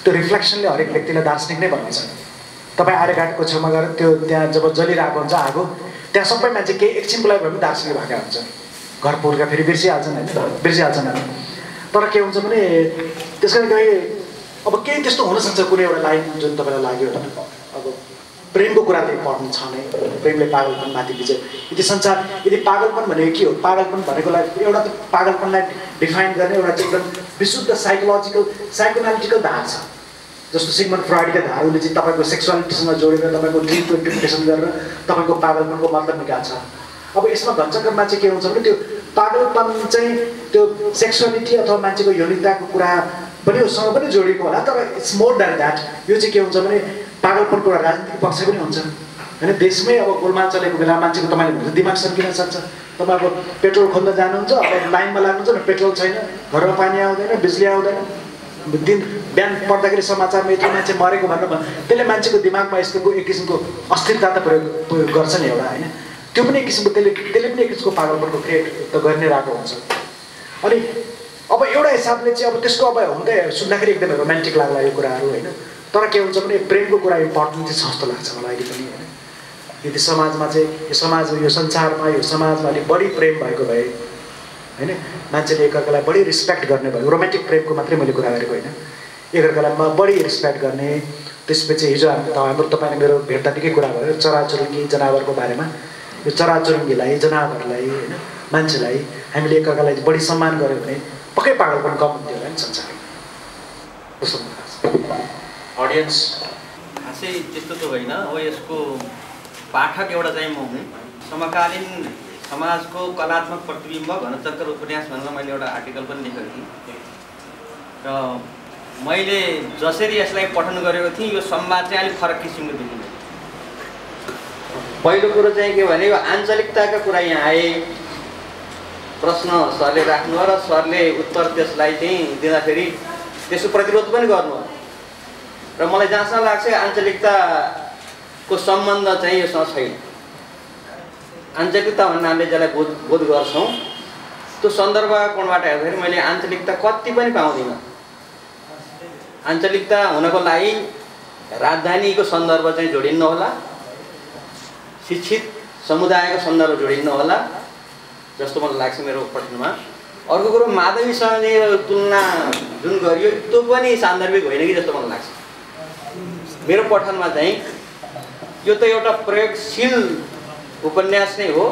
त्यो रिफ्लेक्सनले हरेक व्यक्तिलाई दार्शनिक नै बनाउँछ। तपाईँ आर्यघाटको छेउमा गएर त्यो त्यहाँ जब जलिरहेको हुन्छ आगो, त्यहाँ सबै मान्छे केही एकछिनको लागि भए पनि दार्शनिक भएका हुन्छ। घर पुर्का फेरि बिर्सिहाल्छन् होइन, बिर्सिहाल्छन्। तर के हुन्छ भने त्यस कारण अब केही त्यस्तो हुनसक्छ, कुनै एउटा लाइन जुन तपाईँलाई लाग्यो होइन। अब प्रेमको कुरा त इम्पोर्टेन्ट छ नै, प्रेमले पागलपनमाथि विजय। यदि संसार, यदि पागलपन भनेको के हो? पागलपन भनेकोलाई एउटा त पागलपनलाई डिफाइन गर्ने एउटा चाहिँ एकदम विशुद्ध साइकोएनालिटिकल धार छ। जस्तो सिगमन्ड फ्रॉइडका धारहरूले चाहिँ तपाईँको सेक्सुअलिटीसँग जोडेर तपाईँको ड्रिमको इन्टरप्रिटेसन गरेर तपाईँको पागलपनको मतलब निकाल्छ। अब यसमा घनचकरमा चाहिँ के हुन्छ भने त्यो पागलपन चाहिँ त्यो सेक्सुअलिटी अथवा मान्छेको यौनिकताको कुरा पनि उसँग पनि जोडिएको होला, तर इट्स मोर देन द्याट। यो चाहिँ के हुन्छ भने पागलपनको एउटा राजनीतिक पक्ष पनि हुन्छ होइन। देशमै अब गोलमाल चलेको बेला मान्छेको तपाईँले भन्छ दिमाग सन्किन सक्छ। तपाईँको पेट्रोल खोज्न जानुहुन्छ, अब लाइनमा लाग्नुहुन्छ, पेट्रोल छैन, घरमा पानी आउँदैन, बिजुली आउँदैन, दिन बिहान पढ्दाखेरि समाचारमा यत्रो मान्छे मरेको भनेर त्यसले मान्छेको दिमागमा यस्तो एक किसिमको अस्थिरता त प्रयोग गर्छ नि एउटा होइन। त्यो पनि एक किसिमको त्यसले पनि एक किसिमको पागलपनको क्रिएट त गर्ने रहेको हुन्छ। अनि अब एउटा हिसाबले चाहिँ अब त्यसको अब हुँदै सुन्दाखेरि एकदमै रोमान्टिक लाग्ला यो कुराहरू होइन। तर के हुन्छ भने प्रेमको कुरा इम्पोर्टेन्ट चाहिँ छ जस्तो लाग्छ मलाई अहिले पनि होइन। यदि समाजमा चाहिँ यो संसारमा यो समाजमा अलिक बढी प्रेम भएको भए होइन, मान्छेले एकअर्कालाई बढी रिस्पेक्ट गर्ने भयो। रोमान्टिक प्रेमको मात्रै मैले कुरा गरेको होइन, एकअर्कालाई बढी रिस्पेक्ट गर्ने। त्यसपछि हिजो हाम्रो तपाईँले मेरो भेट्दादेखि कुरा भयो चराचुरुङ्गी जनावरको बारेमा। यो चराचुरुङ्गीलाई, जनावरलाई होइन, मान्छेलाई हामीले एकअर्कालाई बढी सम्मान गऱ्यो भने पक्कै पागलपन कम हुन्थ्यो होला नि संसारमा। अडियन्स खासै त्यस्तो त होइन। अब यसको पाठक एउटा चाहिँ म हुँ। समकालीन समाजको कलात्मक प्रतिबिम्ब घनचक्कर उपन्यास भनेर मैले एउटा आर्टिकल पनि लेखेको थिएँ र मैले जसरी यसलाई पठन गरेको थिएँ यो संवाद चाहिँ अलिक फरक किसिमको देखिन्छ। पहिलो कुरो चाहिँ के भने यो आञ्चलिकताका कुरा यहाँ आए, प्रश्न सरले राख्नु र सरले उत्तर त्यसलाई चाहिँ दिँदाखेरि त्यसको प्रतिरोध पनि गर्नु र मलाई जहाँसम्म लाग्छ आञ्चलिकताको सम्बन्ध चाहिँ योसँग छैन। आञ्चलिकता भन्नाले जसलाई बोध गर्छौँ त्यो सन्दर्भका कोणबाट हेर्दाखेरि मैले आञ्चलिकता कति पनि पाउँदिनँ। आञ्चलिकता हुनको लागि राजधानीको सन्दर्भ चाहिँ जोडिन्न होला, शिक्षित समुदायको सन्दर्भ जोडिन्न होला जस्तो मलाई लाग्छ मेरो पठनमा। अर्को कुरो माधवीसँग तुलना जुन गरियो त्यो पनि सान्दर्भिक होइन कि जस्तो मलाई लाग्छ मेरो पठनमा। चाहिँ यो त एउटा प्रयोगशील उपन्यास नै हो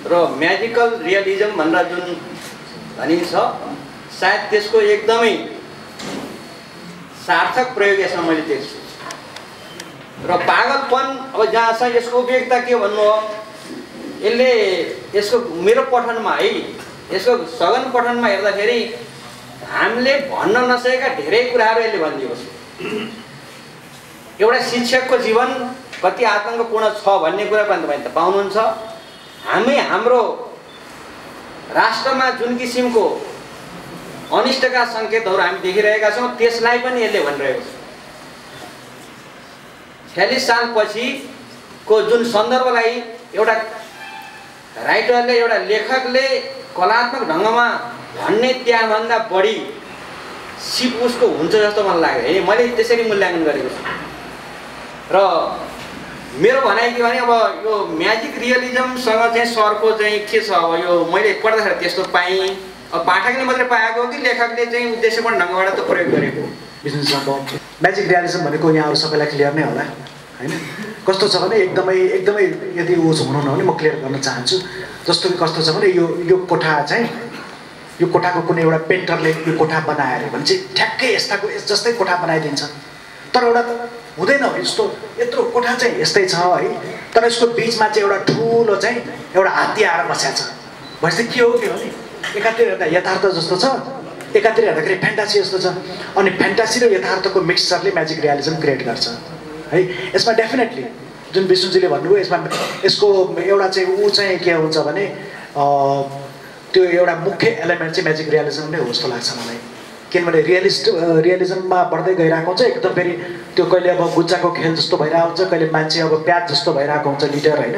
र म्याजिकल रियलिजम भनेर जुन भनिन्छ सायद त्यसको एकदमै सार्थक प्रयोग यसमा मैले देख्छु। र पागलपन अब जहाँसम्म यसको उपयोगिता के भन्नु हो, यसले यसको मेरो पठनमा है, यसको सघन पठनमा हेर्दाखेरि हामीले भन्न नसकेका धेरै कुराहरू यसले भनिदिएको छ। एउटा शिक्षकको जीवन कति आतङ्कपूर्ण छ भन्ने कुरा पनि तपाईँ त पाउनुहुन्छ। हाम्रो राष्ट्रमा जुन किसिमको अनिष्टका सङ्केतहरू हामी देखिरहेका छौँ त्यसलाई पनि यसले भनिरहेको छ। 46 सालपछि को जुन सन्दर्भलाई एउटा राइटरले एउटा लेखकले कलात्मक ढङ्गमा भन्ने त्यहाँभन्दा बढी सिप उसको हुन्छ जस्तो मलाई लाग्यो है। मैले त्यसरी मूल्याङ्कन गरेको छु र मेरो भनाइ के भने अब यो म्याजिक रियलिजमसँग चाहिँ सरको चाहिँ के छ, अब यो मैले पढ्दाखेरि त्यस्तो पाएँ। अब पाठकले मात्रै पाएको कि लेखकले चाहिँ उद्देश्यपूर्ण ढङ्गबाट त प्रयोग गरेको। म्याजिक रियलिजम भनेको यहाँहरू सबैलाई क्लियर नै होला होइन। कस्तो छ भने एकदमै एकदमै यदि ऊ हुनु भने म क्लियर गर्न चाहन्छु। जस्तो कि कस्तो छ भने यो कोठा चाहिँ यो कोठाको कुनै एउटा पेन्टरले यो कोठा बनायो भने चाहिँ ठ्याक्कै यस्ताको जस्तै कोठा बनाइदिन्छ। तर एउटा हुँदैन यस्तो यत्रो कोठा चाहिँ यस्तै छ है, तर यसको बिचमा चाहिँ एउटा ठुलो चाहिँ एउटा हात्ती आएर बसेको छ भनेपछि के हो भने एकातिर हेर्दा यथार्थ जस्तो छ, एकातिर हेर्दाखेरि फ्यान्टासी जस्तो छ। अनि फ्यान्टासी र यथार्थको मिक्सचरले म्याजिक रियलिजम क्रिएट गर्छ है। यसमा डेफिनेटली जुन विष्णुजीले भन्नुभयो यसमा यसको एउटा चाहिँ ऊ चाहिँ के हुन्छ भने त्यो एउटा मुख्य एलिमेन्ट चाहिँ म्याजिक रियलिजम नै हो जस्तो लाग्छ मलाई। किनभने रियलिजममा बढ्दै गइरहेको हुन्छ एकदम फेरि त्यो कहिले अब गुच्चाको खेल जस्तो भइरहेको हुन्छ, कहिले मान्छे अब प्याज जस्तो भइरहेको हुन्छ लिडर होइन।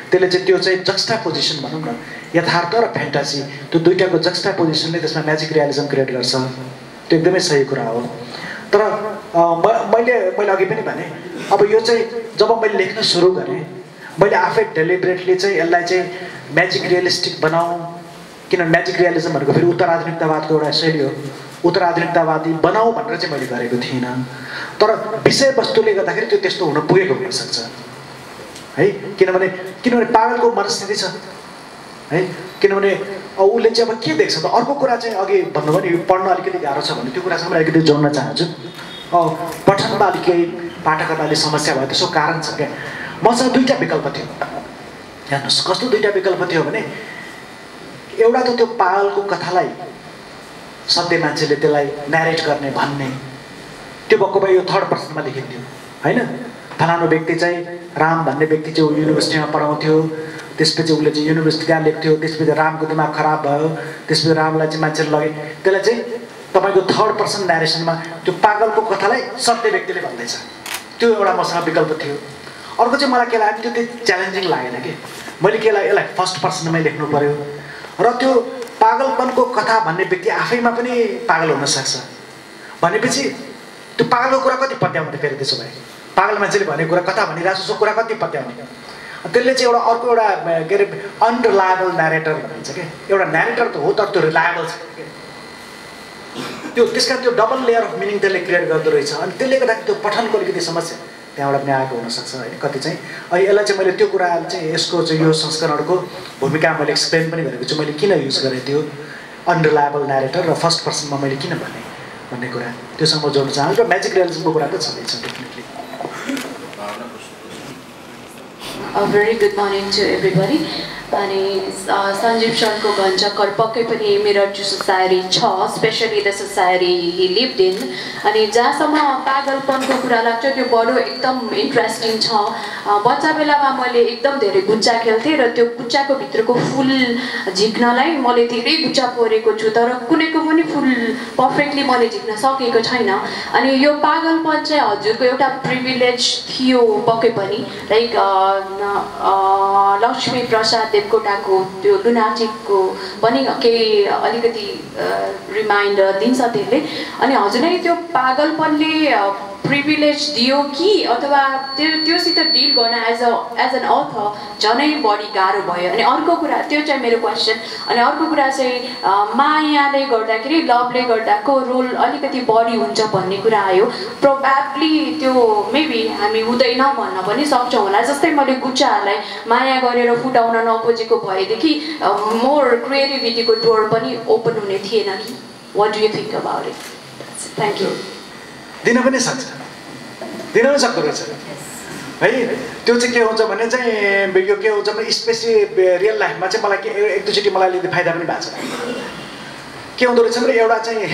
त्यसले चाहिँ त्यो चाहिँ जक्स्टा पोजिसन भनौँ न, यथार्थ र फ्यान्टासी त्यो दुइटाको जक्स्टा पोजिसनले त्यसमा म्याजिक रियलिजम क्रिएट गर्छ। त्यो एकदमै सही कुरा हो। तर मैले अघि पनि भने अब यो चाहिँ जब मैले लेख्न सुरु गरेँ मैले आफै डेलिबरेटली चाहिँ यसलाई चाहिँ म्याजिक रियलिस्टिक बनाऊँ, किनभने म्याजिक रियलिजम भनेको फेरि उत्तराधुनिकतावादको एउटा शैली हो। उत्तराधुनिकतावादी बनाऊ भनेर चाहिँ मैले गरेको थिइनँ। तर विषयवस्तुले गर्दाखेरि त्यो त्यस्तो हुन पुगेको हुनसक्छ है। किनभने पागलको मनस्थिति छ है। किनभने उसले चाहिँ अब के देख्छ त। अर्को कुरा चाहिँ अघि भन्नुभयो नि पढ्न अलिकति गाह्रो छ भने त्यो कुरासँग अलिकति जोड्न चाहन्छु। पठनमा अलिकति पाठकहरूलाई अलिक समस्या भयो त्यसको कारण छ क्या। मसँग दुईवटा विकल्प थियो। हेर्नुहोस् कस्तो दुईवटा विकल्प थियो भने एउटा त त्यो पागलको कथालाई सधैँ मान्छेले त्यसलाई न्यारेट गर्ने भन्ने त्यो भएको भए यो थर्ड पर्सनमा लेखिन्थ्यो होइन। फलानु व्यक्ति चाहिँ राम भन्ने व्यक्ति चाहिँ युनिभर्सिटीमा पढाउँथ्यो, त्यसपछि उसले चाहिँ युनिभर्सिटी त्यहाँ लेख्थ्यो, त्यसपछि रामको दिमाग खराब भयो, त्यसपछि रामलाई चाहिँ मान्छेले लगे। त्यसलाई चाहिँ तपाईँको थर्ड पर्सन न्यारेसनमा त्यो पागलको कथालाई सत्य व्यक्तिले भन्दैछ। त्यो एउटा मसँग विकल्प थियो। अर्को चाहिँ मलाई के लाग्यो त्यो त्यति च्यालेन्जिङ लागेन कि मैले के लाग्यो यसलाई फर्स्ट पर्सनमै लेख्नु पऱ्यो र त्यो पागलपनको कथा भन्ने व्यक्ति आफैमा पनि पागल हुनसक्छ भनेपछि त्यो पागलको कुरा कति पत्याउने फेरि त्यसो भए पागल मान्छेले भनेको कुरा कथा भनिरहेको छ कुरा कति पत्याउने। त्यसले चाहिँ एउटा अर्को एउटा के अरे अनरिलायबल न्यारेटर भनिन्छ क्या। एउटा न्यारेटर त हो तर त्यो रिलायबल छ त्यो त्यसका त्यो डबल लेयर अफ मिनिङ त्यसले क्रिएट गर्दो रहेछ। अनि त्यसले गर्दाखेरि त्यो पठनको अलिकति समस्या त्यहाँबाट पनि आएको हुनसक्छ होइन कति चाहिँ। अनि यसलाई चाहिँ मैले त्यो कुरा चाहिँ यसको चाहिँ यो संस्करणको भूमिका मैले एक्सप्लेन पनि गरेको छु। मैले किन युज गरेँ त्यो अनरिलायबल न्यारेटर र फर्स्ट पर्सनमा मैले किन भने भन्ने कुरा त्योसँग म जोड्न चाहन्छु। र म्याजिक रियलिजमको कुरा त छँदैछ definitely. Very good morning to everybody. अनि सञ्जीव सरको घनचक पक्कै पनि मिरर टु सोसाइटी छ, especially the society he lived in. अनि जहाँसम्म पागलपनको कुरा लाग्छ त्यो बडो एकदम इन्ट्रेस्टिङ छ। बच्चा बेलामा मैले एकदम धेरै गुच्चा खेल्थेँ र त्यो गुच्चाको भित्रको फुल झिक्नलाई मैले धेरै गुच्चा कोरेको छु तर कुनैको पनि फुल पर्फेक्टली मैले झिक्न सकेको छैन। अनि यो पागलपन चाहिँ हजुरको एउटा प्रिभिलेज थियो पक्कै पनि। लाइक लक्ष्मी प्रसाद देवकोटाको त्यो लुनाटिकको पनि केही अलिकति रिमाइन्डर दिन्छ त्यसले। अनि हजुरलाई त्यो पागलपनले प्रिभिलेज दियो कि अथवा त्योसित डिल गर्न एज एन अथर झनै बढी गाह्रो भयो। अनि अर्को कुरा त्यो चाहिँ मेरो क्वेसन। अनि अर्को कुरा चाहिँ मायाले गर्दाखेरि लभले गर्दाको रोल अलिकति बढी हुन्छ भन्ने कुरा आयो। प्रोबेबली त्यो मेबी हामी हुँदैन भन्न पनि सक्छौँ होला। जस्तै मैले गुच्चाहरूलाई माया गरेर फुटाउन नखोजेको भएदेखि मोर क्रिएटिभिटीको डोर पनि ओपन हुने थिएन कि। What do you think about it? Thank you. दिन पनि सक्छ, दिन पनि सक्दो रहेछ है। त्यो चाहिँ के हुन्छ भने चाहिँ यो के हुन्छ भने स्पेसली रियल लाइफमा चाहिँ मलाई के एक दुईचोटि मलाई अलिकति फाइदा पनि भएको छ। के हुँदो रहेछ भने एउटा चाहिँ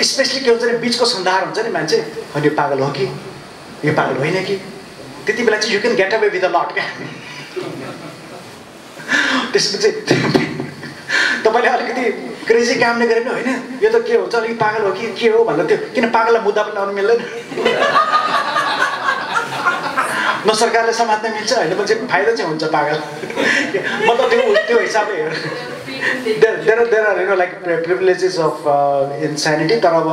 स्पेसली के हुन्छ भने बिचको सन्धार हुन्छ नि मान्छे, अनि यो पागल हो कि यो पागल होइन कि, त्यति बेला चाहिँ you can get away with a lot क्या। त्यसपछि तपाईँले अलिकति क्रेजी कामले गरे पनि होइन यो त के हुन्छ अलिक पागल हो कि के हो भन्दा त्यो किन पागललाई मुद्दा पनि लाउनु मिल्दैन न सरकारले समात्न मिल्छ होइन मान्छे फाइदा चाहिँ हुन्छ पागल मतलब त्यो हिसाबले there are like privileges of insanity तर अब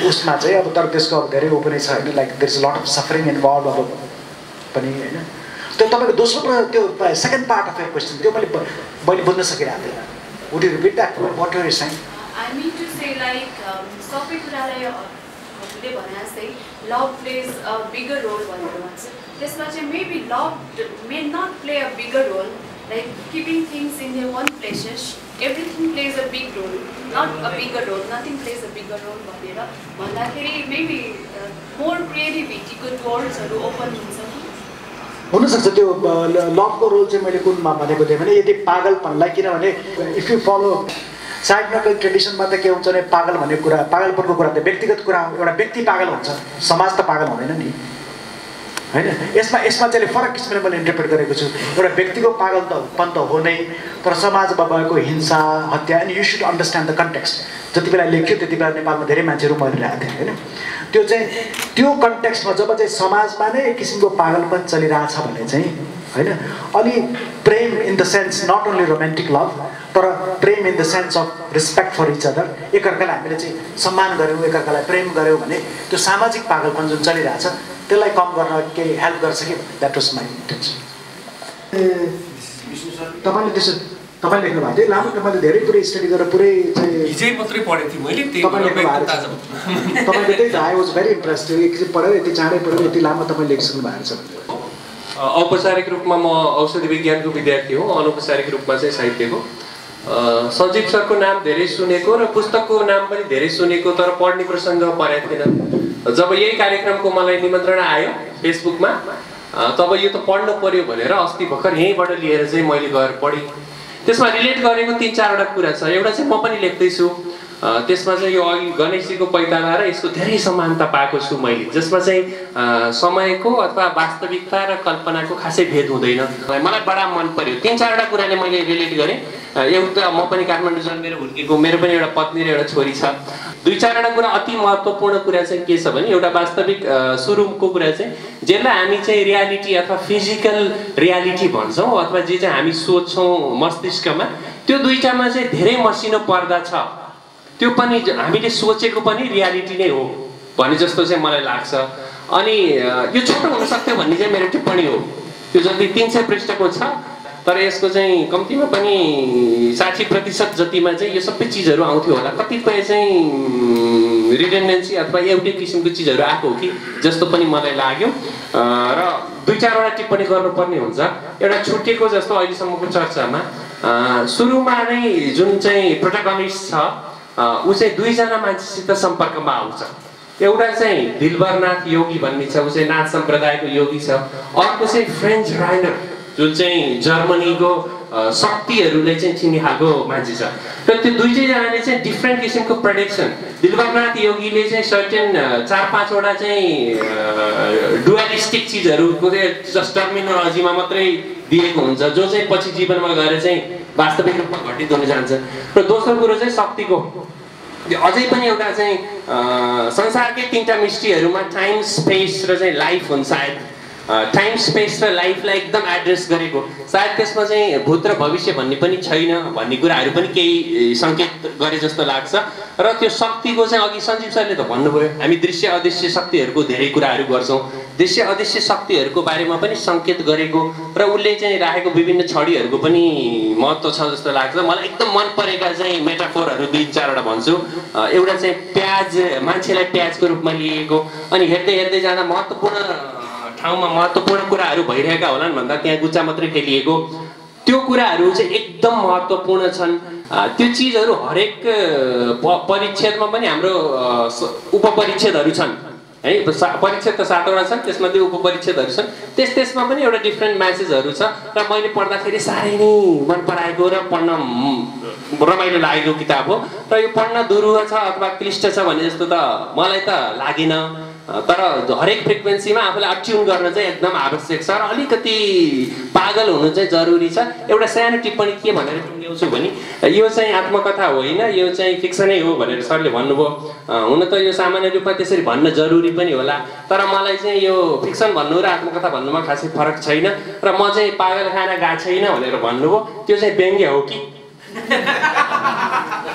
उसमा चाहिँ अब तर त्यसको अब धेरै ओपनै छ होइन like there is lot of suffering involve अब पनि होइन त्यो तपाईँको दोस्रो त्यो second part of your question त्यो मैले बुझ्न सकिरहेको थिएँ would you repeat that what you are saying I mean to say like सबै कुरालाई हजुरले भने जस्तै love plays a bigger role भनेर भन्छ त्यसमा चाहिँ maybe love may not play a bigger role like keeping things in their one places, everything plays a big role, not a bigger role, nothing plays a bigger role भनेर भन्दाखेरि maybe more creativity को doors-हरु open हुनसक्छ त्यो लभको role चाहिँ मैले कुनमा भनेको थिएँ भने यदि पागलपनलाई किनभने इफ यु फलो साइकोलोजिकल ट्रेडिसनमा त के हुन्छ भने पागल भन्ने कुरा पागलपनको कुरा त व्यक्तिगत कुरा एउटा व्यक्ति पागल हुन्छ समाज त पागल हुँदैन नि हैन यसमा चाहिँ फरक किसिमले मैले इन्टरप्रेट गरेको छु एउटा व्यक्तिको पागलपन त हो नै तर समाजमा भएको हिंसा हत्या अनि you should understand the context जति बेला लेख्यो त्यति बेला नेपालमा धेरै मान्छेहरू मरिरहेको थिए हैन त्यो चाहिँ त्यो कन्टेक्स्टमा जब चाहिँ समाजमा नै एक किसिमको पागलपन चलिरहेछ भने चाहिँ हैन अनि प्रेम in the sense not only romantic love तर प्रेम in the sense of respect for each other एकअर्कालाई हामीले चाहिँ सम्मान गऱ्यौँ एकअर्कालाई प्रेम गऱ्यौँ भने त्यो सामाजिक पागलपन जुन चलिरहेछ त्यसलाई कम गर्न केही हेल्प गर्छ कि द्याट वाज माई इन्टेन्सन तपाईँले त्यसो तपाईँ लेख्नु भएको थियो लामो तपाईँले धेरै पुरै स्टडी गरेर पुरै चाहिँ हिजै मात्रै पढेको थिएँ मैले तपाईँको त्यही आई वाज भेरी इम्प्रेस्ड एकछिन पढेर यति चाँडै पढेर यति लामो तपाईँले लेखिसक्नु भएको छ औपचारिक रूपमा म औषधि विज्ञानको विद्यार्थी हो अनौपचारिक रूपमा चाहिँ साहित्यको सञ्जीव सरको नाम धेरै सुनेको र पुस्तकको नाम पनि धेरै सुनेको तर पढ्ने प्रसङ्ग परेको थिएन जब यही कार्यक्रमको मलाई निमन्त्रण आयो फेसबुकमा तब यो त पढ्नु पर्यो भनेर अस्ति भर्खर यहीँबाट लिएर चाहिँ मैले गएर पढेँ त्यसमा रिलेट गरेको 3-4वटा कुरा छ एउटा चाहिँ म पनि लेख्दैछु त्यसमा चाहिँ यो अघि गणेशजीको पैताला र यसको धेरै समानता पाएको छु मैले जसमा चाहिँ समयको अथवा वास्तविकता र कल्पनाको खासै भेद हुँदैन मलाई बडा मन पर्यो 3-4वटा कुराले मैले रिलेट गरेँ एउटा म पनि काठमाडौँ जन्मेर हुर्केको मेरो पनि एउटा पत्नी र एउटा छोरी छ 2-4वटा कुरा अति महत्त्वपूर्ण कुरा चाहिँ के छ भने एउटा वास्तविक सुरुको कुरा चाहिँ जसलाई हामी चाहिँ रियालिटी अथवा फिजिकल रियालिटी भन्छौँ अथवा जे चाहिँ हामी सोच्छौँ मस्तिष्कमा त्यो दुईटामा चाहिँ धेरै मसिनो पर्दा छ त्यो पनि हामीले सोचेको पनि रियालिटी नै हो भने जस्तो चाहिँ मलाई लाग्छ अनि यो छोटो हुन सक्थ्यो भन्ने चाहिँ मेरो टिप्पणी हो त्यो जति 300 पृष्ठको छ तर यसको चाहिँ कम्तीमा पनि 60% जतिमा चाहिँ यो सबै चिजहरू आउँथ्यो होला कतिपय चाहिँ रिडेन्डेन्सी अथवा एउटै किसिमको चिजहरू आएको हो कि जस्तो पनि मलाई लाग्यो र 2-4वटा टिप्पणी गर्नुपर्ने हुन्छ एउटा छुटेको जस्तो अहिलेसम्मको चर्चामा सुरुमा नै जुन चाहिँ प्रोटागनिस्ट छ ऊ चाहिँ 2जना मान्छेसित सम्पर्कमा आउँछ एउटा चाहिँ दिलबरनाथ योगी भन्ने छ ऊ चाहिँ नाथ सम्प्रदायको योगी छ अर्को चाहिँ फ्रेन्च राइडर जुन चाहिँ जर्मनीको शक्तिहरूले चाहिँ चिन्ने खालको मान्छे छ र त्यो दुईजनाले चाहिँ डिफ्रेन्ट किसिमको प्रेडिक्सन दिलबरनाथ योगीले चाहिँ सर्टेन 4-5वटा चाहिँ डुअलिस्टिक चिजहरूको जस्ट टर्मिनोलोजीमा मात्रै दिएको हुन्छ जो चाहिँ पछि जीवनमा गएर चाहिँ वास्तविक रूपमा घटित हुन जान्छ र दोस्रो कुरो चाहिँ शक्तिको अझै पनि एउटा चाहिँ संसारकै 3टा मिस्ट्रीहरूमा टाइम स्पेस र चाहिँ लाइफ हुन्छ सायद टाइम स्पेस र लाइफलाई एकदम एड्रेस गरेको सायद त्यसमा चाहिँ भूत र भविष्य भन्ने पनि छैन भन्ने कुराहरू पनि केही सङ्केत गरे जस्तो लाग्छ र त्यो शक्तिको चाहिँ अघि सञ्जीव सरले त भन्नुभयो हामी दृश्य अदृश्य शक्तिहरूको धेरै कुराहरू गर्छौँ दृश्य अदृश्य शक्तिहरूको बारेमा पनि सङ्केत गरेको र उसले चाहिँ राखेको विभिन्न छडीहरूको पनि महत्त्व छ जस्तो लाग्छ मलाई एकदम मन परेका चाहिँ मेटाफोरहरू 2-4वटा भन्छु एउटा चाहिँ प्याज मान्छेलाई प्याजको रूपमा लिएको अनि हेर्दै हेर्दै जाँदा महत्त्वपूर्ण ठाउँमा महत्त्वपूर्ण कुराहरू भइरहेका होलान् भन्दा त्यहाँ गुच्चा मात्रै खेलिएको त्यो कुराहरू चाहिँ एकदम महत्त्वपूर्ण छन् त्यो चिजहरू हरेक परिच्छेदमा पनि हाम्रो उपपरिच्छेदहरू छन् है परिच्छेद त 7वटा छन् त्यसमध्ये उपपरिच्छेदहरू छन् त्यसमा पनि एउटा डिफ्रेन्ट म्यासेजहरू छ र मैले पढ्दाखेरि साह्रै नै मन पराएको र पढ्न रमाइलो लागेको किताब हो र यो पढ्न दुरूह छ अथवा क्लिष्ट छ भने जस्तो त मलाई त लागेन तर हरेक फ्रिक्वेन्सीमा आफूलाई अट्युन गर्न चाहिँ एकदम आवश्यक छ र अलिकति पागल हुनु चाहिँ जरुरी छ। एउटा सानो टिप्पणी के भनेर टुङ्ग्याउँछु भने यो चाहिँ आत्मकथा होइन, यो चाहिँ फिक्सनै हो भनेर सरले भन्नुभयो। हुन त यो सामान्य रूपमा त्यसरी भन्न जरुरी पनि होला, तर मलाई चाहिँ यो फिक्सन भन्नु र आत्मकथा भन्नुमा खासै फरक छैन र म चाहिँ पागलखाना गएको छैन भनेर भन्नुभयो, त्यो चाहिँ व्यङ्ग्य हो कि?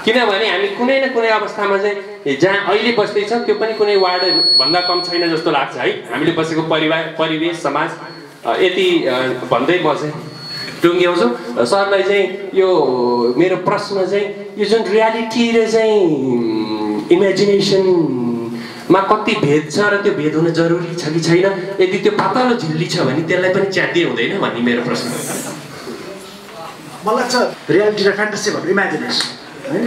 किनभने हामी कुनै न कुनै अवस्थामा चाहिँ जहाँ अहिले बस्दैछ त्यो पनि कुनै वार्डभन्दा कम छैन जस्तो लाग्छ है, हामीले बसेको परिवेश समाज। यति भन्दै म चाहिँ टुङ्ग्याउँछु। सरलाई चाहिँ यो मेरो प्रश्न चाहिँ यो जुन रियालिटी र चाहिँ इमेजिनेसनमा कति भेद छ र त्यो भेद हुन जरुरी छ कि छैन, यदि त्यो पातलो झिल्ली छ भने त्यसलाई पनि च्यात्दिए हुँदैन भन्ने मेरो प्रश्न। मलाई लाग्छ रियालिटी र फ्यान्टेसी भन्नु इमेजिनेसन होइन।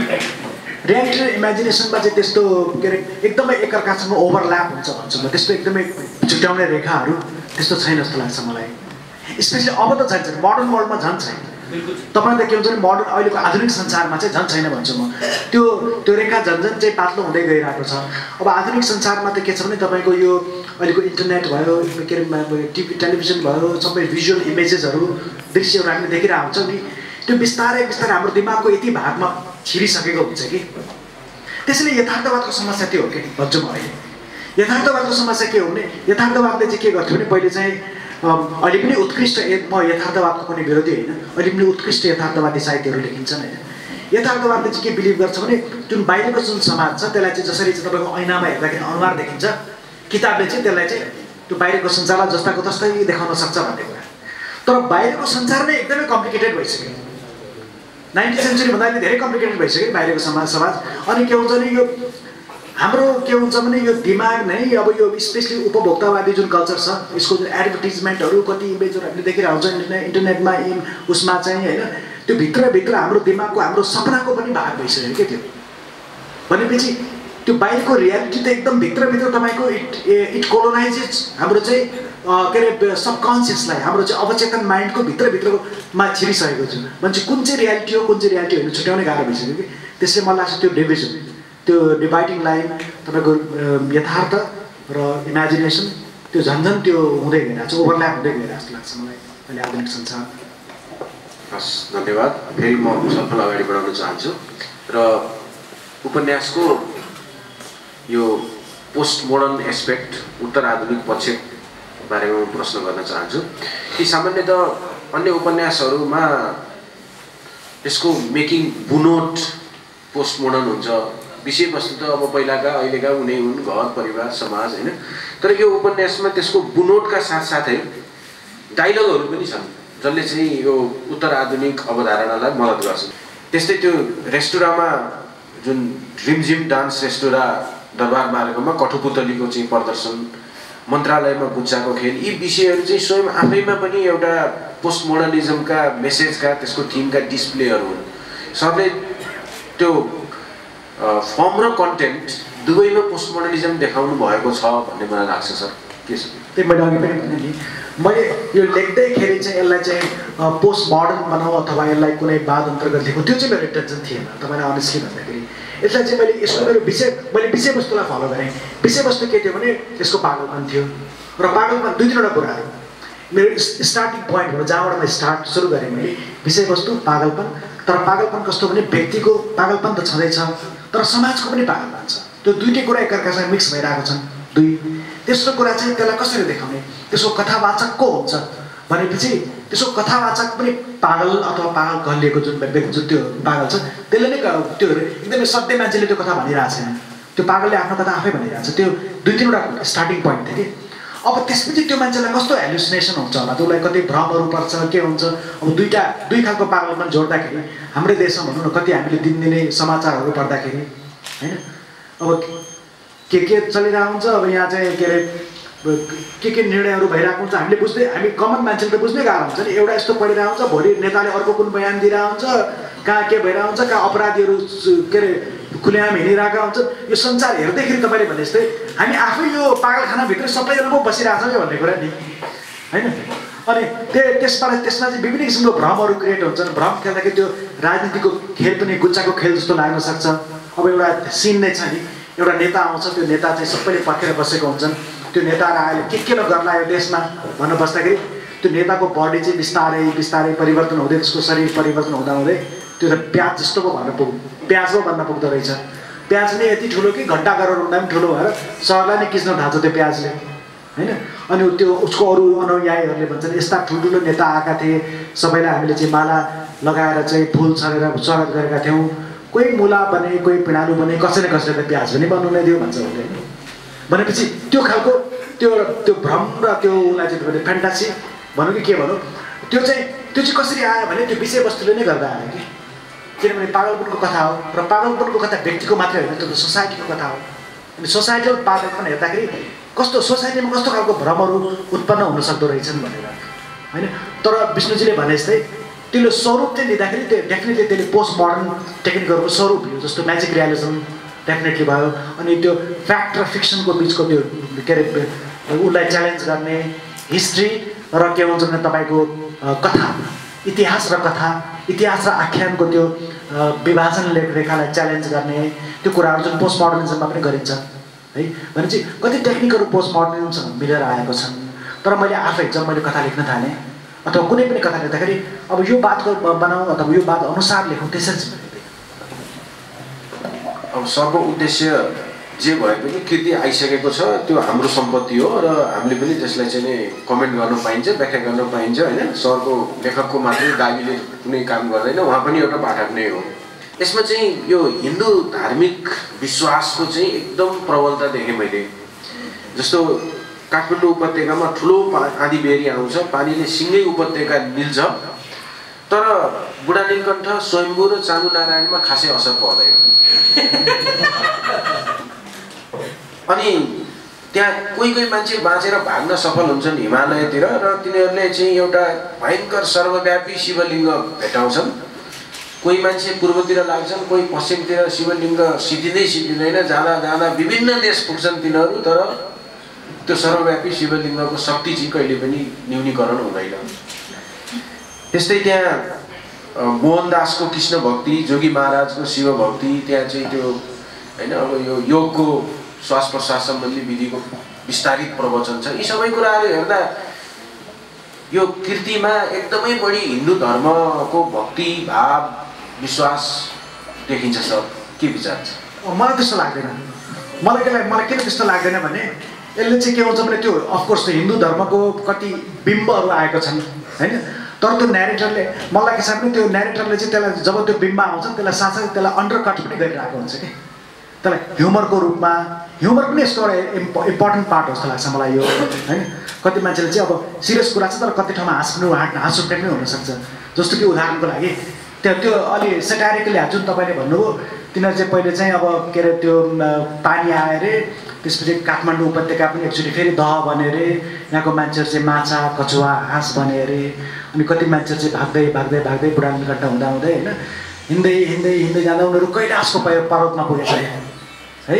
रियालिटी र इमेजिनेसनमा चाहिँ त्यस्तो के अरे एकदमै एकअर्कासँग ओभरल्याप हुन्छ भन्छु म, त्यस्तो एकदमै छुट्याउने रेखाहरू त्यस्तो छैन जस्तो लाग्छ मलाई। स्पेसली अब त छैन, मोडर्न वर्ल्डमा झन् छैन। तपाईँलाई त के हुन्छ भने मोडर्न अहिलेको आधुनिक संसारमा चाहिँ झन् छैन भन्छु म। त्यो रेखा झन् चाहिँ पातलो हुँदै गइरहेको छ। अब आधुनिक संसारमा त के छ भने तपाईँको यो अहिलेको इन्टरनेट भयो, के अरे टेलिभिजन भयो, सबै भिजुअल इमेजेसहरू दृश्यहरू हामीले देखिरहेको हुन्छौँ नि, त्यो बिस्तारै बिस्तारै हाम्रो दिमागको यति भागमा छिरिसकेको हुन्छ कि त्यसैले यथार्थवादको समस्या त्यो हो कि भन्छु म। अहिले यथार्थवादको समस्या के हो भने यथार्थवादले चाहिँ के गर्थ्यो भने पहिले चाहिँ अहिले पनि उत्कृष्ट, म यथार्थवादको पनि विरोधी होइन, अहिले पनि उत्कृष्ट यथार्थवादी साहित्यहरू लेखिन्छन् होइन। यथार्थवादले चाहिँ के बिलिभ गर्छ भने जुन बाहिरको जुन समाज छ त्यसलाई चाहिँ जसरी चाहिँ तपाईँको ऐनामा हेर्दाखेरि अनुहार देखिन्छ, किताबले चाहिँ त्यसलाई चाहिँ त्यो बाहिरको संसारलाई जस्ताको तस्तै देखाउन सक्छ भन्ने कुरा। तर बाहिरको संसार नै एकदमै कम्प्लिकेटेड भइसक्यो। 19th सेन्चुरी भन्दा अहिले धेरै कम्प्लिकेटेड भइसक्यो बाहिरको समाज। अनि के हुन्छ भने यो हाम्रो के हुन्छ भने यो दिमाग नै अब यो स्पेसली उपभोक्तावादी जुन कल्चर छ, यसको जुन एडभर्टिजमेन्टहरू कति इमेजहरू हामीले देखिरहेको हुन्छ इन्टरनेटमा उसमा चाहिँ होइन, त्यो भित्रभित्र हाम्रो दिमागको हाम्रो सपनाको पनि भाग भइसक्यो क्या त्यो। भनेपछि त्यो बाहिरको रियालिटी त एकदम भित्रभित्र तपाईँको इट कोलोनाइजेस हाम्रो चाहिँ के अरे सबकन्सियसलाई, हाम्रो चाहिँ अवचेतन माइन्डको भित्रभित्रमा छिरिसकेको छ। मान्छे कुन चाहिँ रियालिटी हो कुन चाहिँ रियालिटी होइन छुट्याउने गाह्रो भइसक्यो कि। त्यसले मलाई लाग्छ त्यो डिभिजन, त्यो डिभाइडिङ लाइन तपाईँको यथार्थ र इमेजिनेसन त्यो झन्झन त्यो हुँदै गइरहेको छ, ओभरल्याप हुँदै गइरहेको जस्तो लाग्छ मलाई अहिले आधुनिक संसार। हस्, धन्यवाद। फेरि म छलफल अगाडि बढाउन चाहन्छु र उपन्यासको यो पोस्ट मोडर्न एस्पेक्ट, उत्तर आधुनिक पक्ष बारेमा म प्रश्न गर्न चाहन्छु कि सामान्यतः अन्य उपन्यासहरूमा यसको मेकिङ बुनोट पोस्ट मोडर्न हुन्छ, विषयवस्तु त अब पहिलाका अहिलेका उनी हुन्, घर परिवार समाज होइन, तर यो उपन्यासमा त्यसको बुनोटका साथसाथै डायलगहरू पनि छन् जसले चाहिँ यो उत्तर आधुनिक अवधारणालाई मद्दत गर्छन्। त्यस्तै त्यो रेस्टुराँमा जुन ड्रिमजिम डान्स रेस्टुराँ दरबार मार्गमा कठुपुतलीको चाहिँ प्रदर्शन, मन्त्रालयमा बुच्चाको खेल, यी विषयहरू चाहिँ स्वयं आफैमा पनि एउटा पोस्ट मोडर्निजमका मेसेजका त्यसको थिमका डिस्प्लेहरू हुन्। सरले त्यो फर्म र कन्टेन्ट दुवैमा पोस्ट मोडर्निजम देखाउनु भएको छ भन्ने मलाई लाग्छ। सर के छ? त्यही मैले अघि पनि भने नि, मैले यो लेख्दैखेरि चाहिँ यसलाई चाहिँ पोस्ट मोडर्न बनाऊ अथवा यसलाई कुनै वाद अन्तर्गत लेखौँ त्यो चाहिँ मेरो इन्टेन्सन थिएन। तपाईँलाई अनेस्टली भन्दाखेरि यसलाई चाहिँ मैले यसको मैले विषयवस्तुलाई फलो गरेँ। विषयवस्तु के थियो भने यसको पागलपन थियो र पागलपन दुई तिनवटा कुराहरू मेरो स्टार्टिङ पोइन्टहरू जहाँबाट म स्टार्ट सुरु गरेँ मैले विषयवस्तु पागलपन। तर पागलपन कस्तो भने व्यक्तिको पागलपन त छँदैछ तर समाजको पनि पागलपन छ, त्यो दुईटै कुरा एकअर्कासँग मिक्स भइरहेको छन्। दुई तेस्रो कुरा चाहिँ त्यसलाई कसरी देखाउने, त्यसको कथावाचक को हुन्छ भनेपछि त्यसको कथावाचक पनि पागल अथवा पागल कहलिएको जुन व्यक्ति जुन त्यो पागल छ त्यसले नै त्यो एकदमै सत्य मान्छेले त्यो कथा भनिरहेको छैन, त्यो पागलले आफ्नो कथा आफै भनिरहेको छ। त्यो दुई तिनवटा स्टार्टिङ पोइन्ट थियो कि। अब त्यसपछि त्यो मान्छेलाई कस्तो हेलुसिनेसन हुन्छ होला, त्यसलाई कति भ्रमहरू पर्छ, के हुन्छ। अब दुई खालको पागलपन जोड्दाखेरि हाम्रै देशमा भनौँ न कति हामीले दिनदिनै समाचारहरू पढ्दाखेरि होइन अब के चलिरहेको हुन्छ। अब यहाँ चाहिँ के अरे के निर्णयहरू भइरहेको हुन्छ हामी कमन मान्छेले त बुझ्नै गाह्रो हुन्छ नि। एउटा यस्तो पढिरहेको हुन्छ, भोलि नेताले अर्को कुन बयान दिइरहेको हुन्छ, कहाँ के भइरहेको हुन्छ, कहाँ अपराधीहरू के अरे खुलेआम हिँडिरहेका हुन्छ। यो संसार हेर्दैखेरि तपाईँले भने जस्तै हामी आफै यो पागलखानाभित्र सबैजना पो बसिरहेको छौँ भन्ने कुरा नि होइन। अनि त्यसमा चाहिँ विभिन्न किसिमको भ्रमहरू क्रिएट हुन्छन्। भ्रम खेल्दाखेरि त्यो राजनीतिको खेल पनि गुच्चाको खेल जस्तो लाग्न सक्छ। अब एउटा सिन नै छ नि, एउटा नेता आउँछ, त्यो नेता चाहिँ सबैले पर्खेर बसेको हुन्छन्। त्यो नेताहरू आएर के गर्ला यो देशमा भन्न बस्दाखेरि त्यो नेताको बडी चाहिँ बिस्तारै बिस्तारै परिवर्तन हुँदै त्यसको शरीर परिवर्तन हुँदै त्यो त प्याज जस्तो पो भन्न प्याज पो बन्न पुग्दो रहेछ। प्याज नै यति ठुलो कि घन्टा गरेर हुँदा पनि ठुलो भएर सहरलाई नै किच्न थाल्छ त्यो प्याजले होइन। अनि त्यो उसको अरू अनुयायीहरूले भन्छन् यस्ता ठुल्ठुलो नेता आएका थिए, सबैलाई हामीले चाहिँ माला लगाएर चाहिँ फुल छरेर स्वागत गरेका थियौँ। कोही मुला बने, कोही पिँडालु बने, कसैले त प्याज पनि बन्नु नै दियो भन्छ उसले। भनेपछि त्यो खालको त्यो भ्रम र त्यो उसलाई चाहिँ फ्यान्टासी भनौँ कि के भनौँ, त्यो चाहिँ कसरी आयो भने त्यो विषयवस्तुले नै गर्दा आयो कि। किनभने पागलपनको कथा हो र पागलपनको कथा व्यक्तिको मात्रै होइन, त्यो त सोसाइटीको कथा हो। अनि सोसाइटल पागलपन हेर्दाखेरि कस्तो सोसाइटीमा कस्तो खालको भ्रमहरू उत्पन्न हुन सक्दो रहेछन् भनेर होइन। तर विष्णुजीले भने जस्तै त्यसले स्वरूप चाहिँ लिँदाखेरि त्यो डेफिनेटली त्यसले पोस्ट मोडर्न टेक्निकहरूको स्वरूप हो। जस्तो म्याजिक रियलिजम डेफिनेटली भयो। अनि त्यो फ्याक्ट र फिक्सनको बिचको त्यो के अरे उसलाई च्यालेन्ज गर्ने हिस्ट्री र के भन्छ भने तपाईँको कथा, इतिहास र कथा, इतिहास र आख्यानको त्यो विभाजन रेखालाई च्यालेन्ज गर्ने त्यो कुराहरू जुन पोस्ट मोडर्निजममा पनि गरिन्छ है। भनेपछि कति टेक्निकहरू पोस्ट मोडर्निजमसँग मिलेर आएको छन्। तर मैले आफै जब मैले कथा लेख्न थालेँ अथवा कुनै पनि कथा लेख्दाखेरि अब यो बातको बनाऊ अथवा यो बात अनुसार लेखौँ त्यसरी चाहिँ अब सर्व उद्देश्य जे भए पनि कृति आइसकेको छ त्यो हाम्रो सम्पत्ति हो र हामीले पनि त्यसलाई चाहिँ नि कमेन्ट गर्न पाइन्छ, व्याख्या गर्न पाइन्छ होइन। सरको लेखकको मात्रै दाबीले कुनै काम गर्दैन, उहाँ पनि एउटा पाठक नै हो। यसमा चाहिँ यो हिन्दू धार्मिक विश्वासको चाहिँ एकदम प्रबलता देखेँ मैले। जस्तो काठमाडौँ उपत्यकामा ठुलो आँधी बेरी आउँछ, पानीले सिँगै उपत्यका निल्छ, तर बुढा नीलकण्ठ, स्वयम्भू र चामुनारायणमा खासै असर पर्दैन। अनि त्यहाँ कोही मान्छे बाँचेर भाग्न सफल हुन्छन् हिमालयतिर र तिनीहरूले चाहिँ एउटा भयङ्कर सर्वव्यापी शिवलिङ्ग भेटाउँछन्। कोही मान्छे पूर्वतिर लाग्छन्, कोही पश्चिमतिर शिवलिङ्ग सिद्धिँदैन, जाँदा विभिन्न देश पुग्छन् तिनीहरू, तर त्यो सर्वव्यापी शिवलिङ्गको शक्ति चाहिँ कहिले पनि न्यूनीकरण हुँदैन। त्यस्तै त्यहाँ मोहनदासको कृष्ण भक्ति, जोगी महाराजको शिव भक्ति, त्यहाँ चाहिँ त्यो होइन अब यो योगको श्वास प्रश्वास सम्बन्धी विधिको विस्तारित प्रवचन छ। यी सबै कुराहरू हेर्दा यो कृतिमा एकदमै बढी हिन्दू धर्मको भक्ति भाव विश्वास देखिन्छ। सर के विचार छ? मलाई त्यस्तो लाग्दैन। मलाई किन त्यस्तो लाग्दैन भने यसले चाहिँ के हुन्छ भने त्यो अफकोर्स त्यो हिन्दू धर्मको कति बिम्बहरू आएको छन् होइन। तर त्यो न्यारेटरले मलाई के छ भने त्यो न्यारेटरले चाहिँ त्यसलाई जब त्यो बिम्ब आउँछ त्यसलाई साथसाथै त्यसलाई अन्डरकट पनि गरिरहेको हुन्छ कि। त्यसलाई ह्युमरको रूपमा, ह्युमर पनि यसको एउटा इम्पोर्टेन्ट पार्ट हो जस्तो लाग्छ मलाई यो होइन। कति मान्छेले चाहिँ अब सिरियस कुरा छ तर कति ठाउँमा हाँस उठ्ने पनि हुनसक्छ। जस्तो कि उदाहरणको लागि त्यो अलि सेटारिकली जुन तपाईँले भन्नुभयो, तिनीहरू चाहिँ पहिले चाहिँ अब के अरे त्यो पानी आयो अरे, त्यसपछि काठमाडौँ उपत्यका पनि एकचोटि फेरि दह बन्यो अरे, यहाँको मान्छेहरू चाहिँ माछा कछुवा हाँस बने अरे। अनि कति मान्छेहरू चाहिँ भाग्दै बुढा नीलकण्ठ हुँदै होइन हिँड्दै जाँदा उनीहरू कैलाशको पर्वतमा पुगेछ है।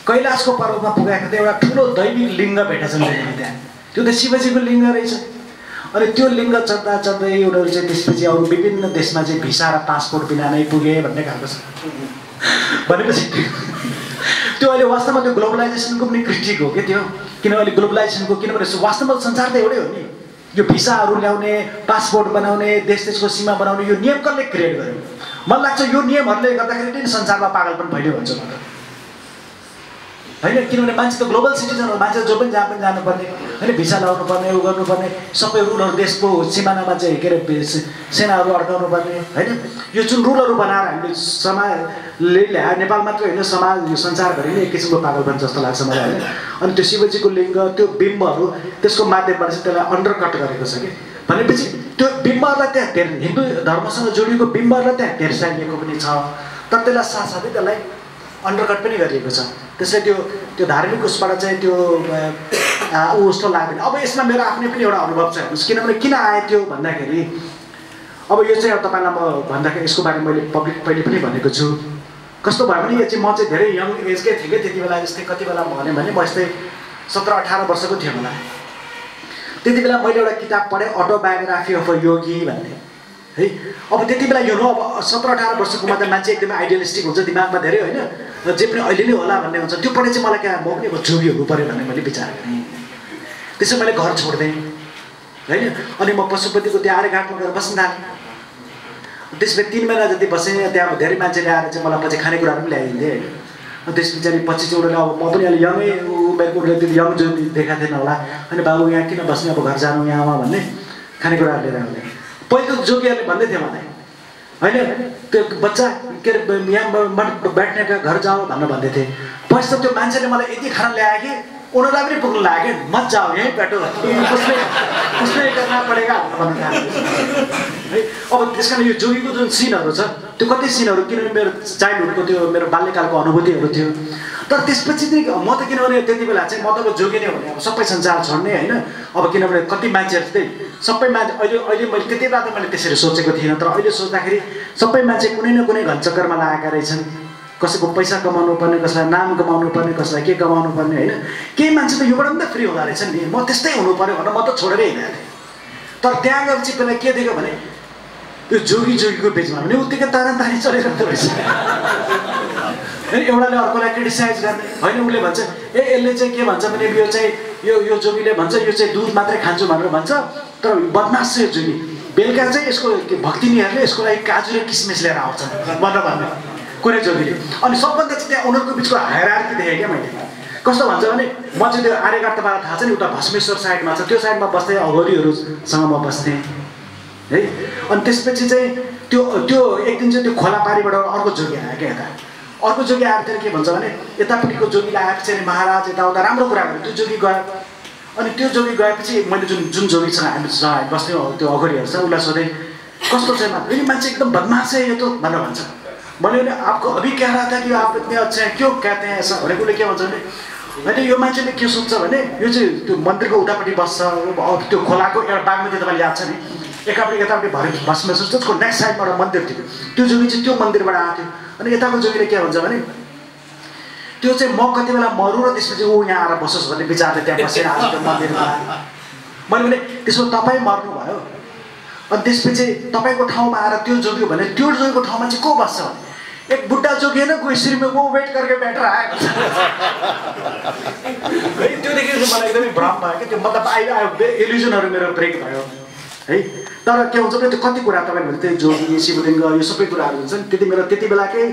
कैलाशको पर्वतमा पुगेको त एउटा ठुलो दैविक लिङ्ग भेटेछन् त्यहाँ, त्यो त शिवजीको लिङ्ग रहेछ। अनि त्यो लिङ्ग चढ्दै उनीहरू चाहिँ त्यसपछि अरू विभिन्न देशमा चाहिँ भिसा र पासपोर्ट बिना नै पुगे भन्ने खालको छ। भनेपछि त्यो अहिले वास्तवमा त्यो ग्लोबलाइजेसनको पनि क्रिटिक हो कि त्यो। किनभने ग्लोबलाइजेसनको किनभने वास्तवमा संसार त एउटै हो नि। यो भिसाहरू ल्याउने, पासपोर्ट बनाउने, देशको सीमा बनाउने यो नियम कसले क्रिएट गर्यो? मलाई लाग्छ यो नियमहरूले गर्दाखेरि नै संसारमा पागलपन फैल्यो भन्छ म त होइन। किनभने मान्छे त ग्लोबल सिटिजन हो, मान्छे जो पनि जहाँ पनि जानुपर्ने होइन, भिसा लगाउनु पर्ने, उ गर्नुपर्ने, सबै रुलहरू देशको सिमानामा चाहिँ के अरे सेनाहरू अड्काउनु पर्ने होइन। यो जुन रुलहरू बनाएर हामीले समाजले ल्याए, नेपाल मात्रै होइन समाज यो संसारभरि नै एक किसिमको पागलपन जस्तो लाग्छ मलाई होइन। अनि त्यो शिवजीको लिङ्ग, त्यो बिम्बहरू त्यसको माध्यमबाट चाहिँ त्यसलाई अन्डरकट गरेको छ कि। भनेपछि त्यो बिम्बहरूलाई त्यहाँ हिन्दू धर्मसँग जोडिएको बिम्बहरूलाई त्यहाँ हेर्साइलिएको पनि छ, तर त्यसलाई साथसाथै त्यसलाई अन्डरकट पनि गरिएको छ। त्यसले त्यो धार्मिक उसबाट चाहिँ त्यो जस्तो लाग्दैन। अब यसमा मेरो आफ्नै पनि एउटा अनुभव छ हेर्नुहोस्। किनभने किन आयो त्यो भन्दाखेरि अब यो चाहिँ अब तपाईँलाई म भन्दाखेरि यसको बारेमा मैले पब्लिक पहिले पनि भनेको छु। कस्तो भयो भने यो चाहिँ म चाहिँ धेरै यङ एजकै थिएँ कि त्यति बेला। जस्तै कति बेला भन्यो भने म यस्तै 17-18 वर्षको थिएँ होला। त्यति बेला मैले एउटा किताब पढेँ, अटोबायोग्राफी अफ अ योगी भन्ने है। अब त्यति बेला यो अब 17-18 वर्षकोमा त मान्छे एकदमै आइडियलिस्टिक हुन्छ दिमागमा धेरै होइन। जे पनि अहिले नै होला भन्ने हुन्छ त्यो पढे चाहिँ मलाई क्या म पनि अब जोगी हुनु पऱ्यो भन्ने मैले विचार गरेँ। त्यसो मैले घर छोड्देँ होइन। अनि म पशुपतिको त्यो आर्यघाटमा गएर बस्न थालेँ। त्यसपछि 3 महिना जति बसेँ। त्यहाँ धेरै मान्छेले आएर चाहिँ मलाई पछि खानेकुराहरू पनि ल्याइदिन्थे होइन। त्यस पछाडि पछि चाहिँ उनीहरूले अब म पनि अलि यङै उमेरको उसले त्यो यङ जोगी देखाएको थिएन होला। अनि बाबु यहाँ किन बस्ने अब घर जानु यहाँमा भन्ने खानेकुराहरू लिएर आउने। पहिलो जोगीहरूले भन्दै थियो मलाई होइन त्यो बच्चा के अरे यहाँ बैठने का घर जाऊ भनेर भन्दै थिए। पछि त त्यो मान्छेले मलाई यति खाना ल्यायो कि उनीहरूलाई पनि पुग्नु लाग्यो मत जाऊ यहीँ बैठो उसले करना पडेगा भन्नु है। अब त्यस कारण यो जोगीको जुन सिनहरू छ त्यो कति सिनहरू किनभने मेरो चाइल्डहुडको त्यो मेरो बाल्यकालको अनुभूतिहरू थियो। तर त्यसपछि चाहिँ म त किनभने त्यति बेला चाहिँ म त अब जोगी नै भने अब सबै संसार छोड्ने होइन। अब किनभने कति मान्छेहरू चाहिँ सबै मान्छे अहिले मैले त्यति बेला त मैले त्यसरी सोचेको थिइनँ। तर अहिले सोच्दाखेरि सबै मान्छे कुनै न कुनै घनचक्करमा लागेका रहेछन्। कसैको पैसा कमाउनु पर्ने, कसैलाई नाम कमाउनु पर्ने, कसैलाई के कमाउनु पर्ने होइन। केही मान्छे त योबाट पनि त फ्री हुँदो रहेछ नि। म त्यस्तै हुनु पऱ्यो भनेर म त छोडेरै हिँडेको थिएँ। तर त्यहाँ गएर चाहिँ पहिला के देख्यो भने यो जोगीको बिचमा पनि उत्तिकै तारातारी चलिरहेको रहेछ होइन। एउटाले अर्कोलाई क्रिटिसाइज गर्ने होइन। उसले भन्छ यसले चाहिँ के भन्छ भने यो चाहिँ यो जोगीले भन्छ यो चाहिँ दुध मात्रै खान्छु भनेर भन्छ। तर बदमास चाहिँ यो जोगी बेलुका चाहिँ यसको भक्तिनीहरूले यसको लागि काजु र किसमिस लिएर आउँछन् भनेर भन्ने कुनै जोगीले। अनि सबभन्दा चाहिँ त्यहाँ उनीहरूको बिचको हायरार्की देखेँ क्या मैले। कस्तो भन्छ भने म चाहिँ त्यो आर्यघाट तपाईँलाई थाहा छ नि उता भस्मेश्वर साइडमा छ त्यो साइडमा बस्दै अघोरीहरूसँग म बस्थेँ है। अनि त्यसपछि चाहिँ त्यो एक दिन चाहिँ त्यो खोला पारीबाट अर्को जोगी आयो क्या यता। अर्को जोगी आएर चाहिँ के भन्छ भने यतापट्टिको जोगीलाई आएपछि चाहिँ महाराज यताउता राम्रो कुरा गर्यो। त्यो जोगी गयो। अनि त्यो जोगी गएपछि मैले जुन जोगीसँग हामीसँग बस्थ्यौँ त्यो अघोरीहरू छ उसलाई सोधेँ कस्तो छैन फेरि मान्छे एकदम बदमास है यो त भनेर भन्छ। मैले भने आपको अभी क्या रहा था कि आप इतने अच्छे हैं क्यों कहते हैं ऐसा भनेको उसले के भन्छ भने होइन यो मान्छेले के सोच्छ भने यो चाहिँ त्यो मन्दिरको उतापट्टि बस्छ। त्यो खोलाको एउटा बागमती तपाईँले याद छ नि एकापट्टि यतापट्टि भरि भस्मेश्वर त्यसको नेक्स्ट साइडबाट मन्दिर थियो। त्यो जोगी चाहिँ त्यो मन्दिरबाट आएको थियो। अनि यताको जोगीले के भन्छ भने त्यो चाहिँ म कति बेला मरु र त्यसपछि ऊ यहाँ आएर बसोस् भन्ने विचारले त्यहाँ बसेर आज त्यो मन्दिरमा मैले भने त्यसमा तपाईँ मर्नु भयो अनि त्यसपछि तपाईँको ठाउँमा आएर त्यो जोगी भने त्यो जोगीको ठाउँमा चाहिँ को बस्छ भने एक बुढ़ा जोगी है ना कोई सिर में वो वेट करके बैठ रहा है त्यो देखेर मलाई एकदमै भ्रम भयो कि त्यो मतलब इल्युजनहरु मेरो ब्रेक भयो है। तर के हुन्छ भने त्यो कति कुरा तपाईले भने त्यो जोगी शिवलिङ्ग यो सबै कुराहरु हुन्छ नि त्यति बेलाकै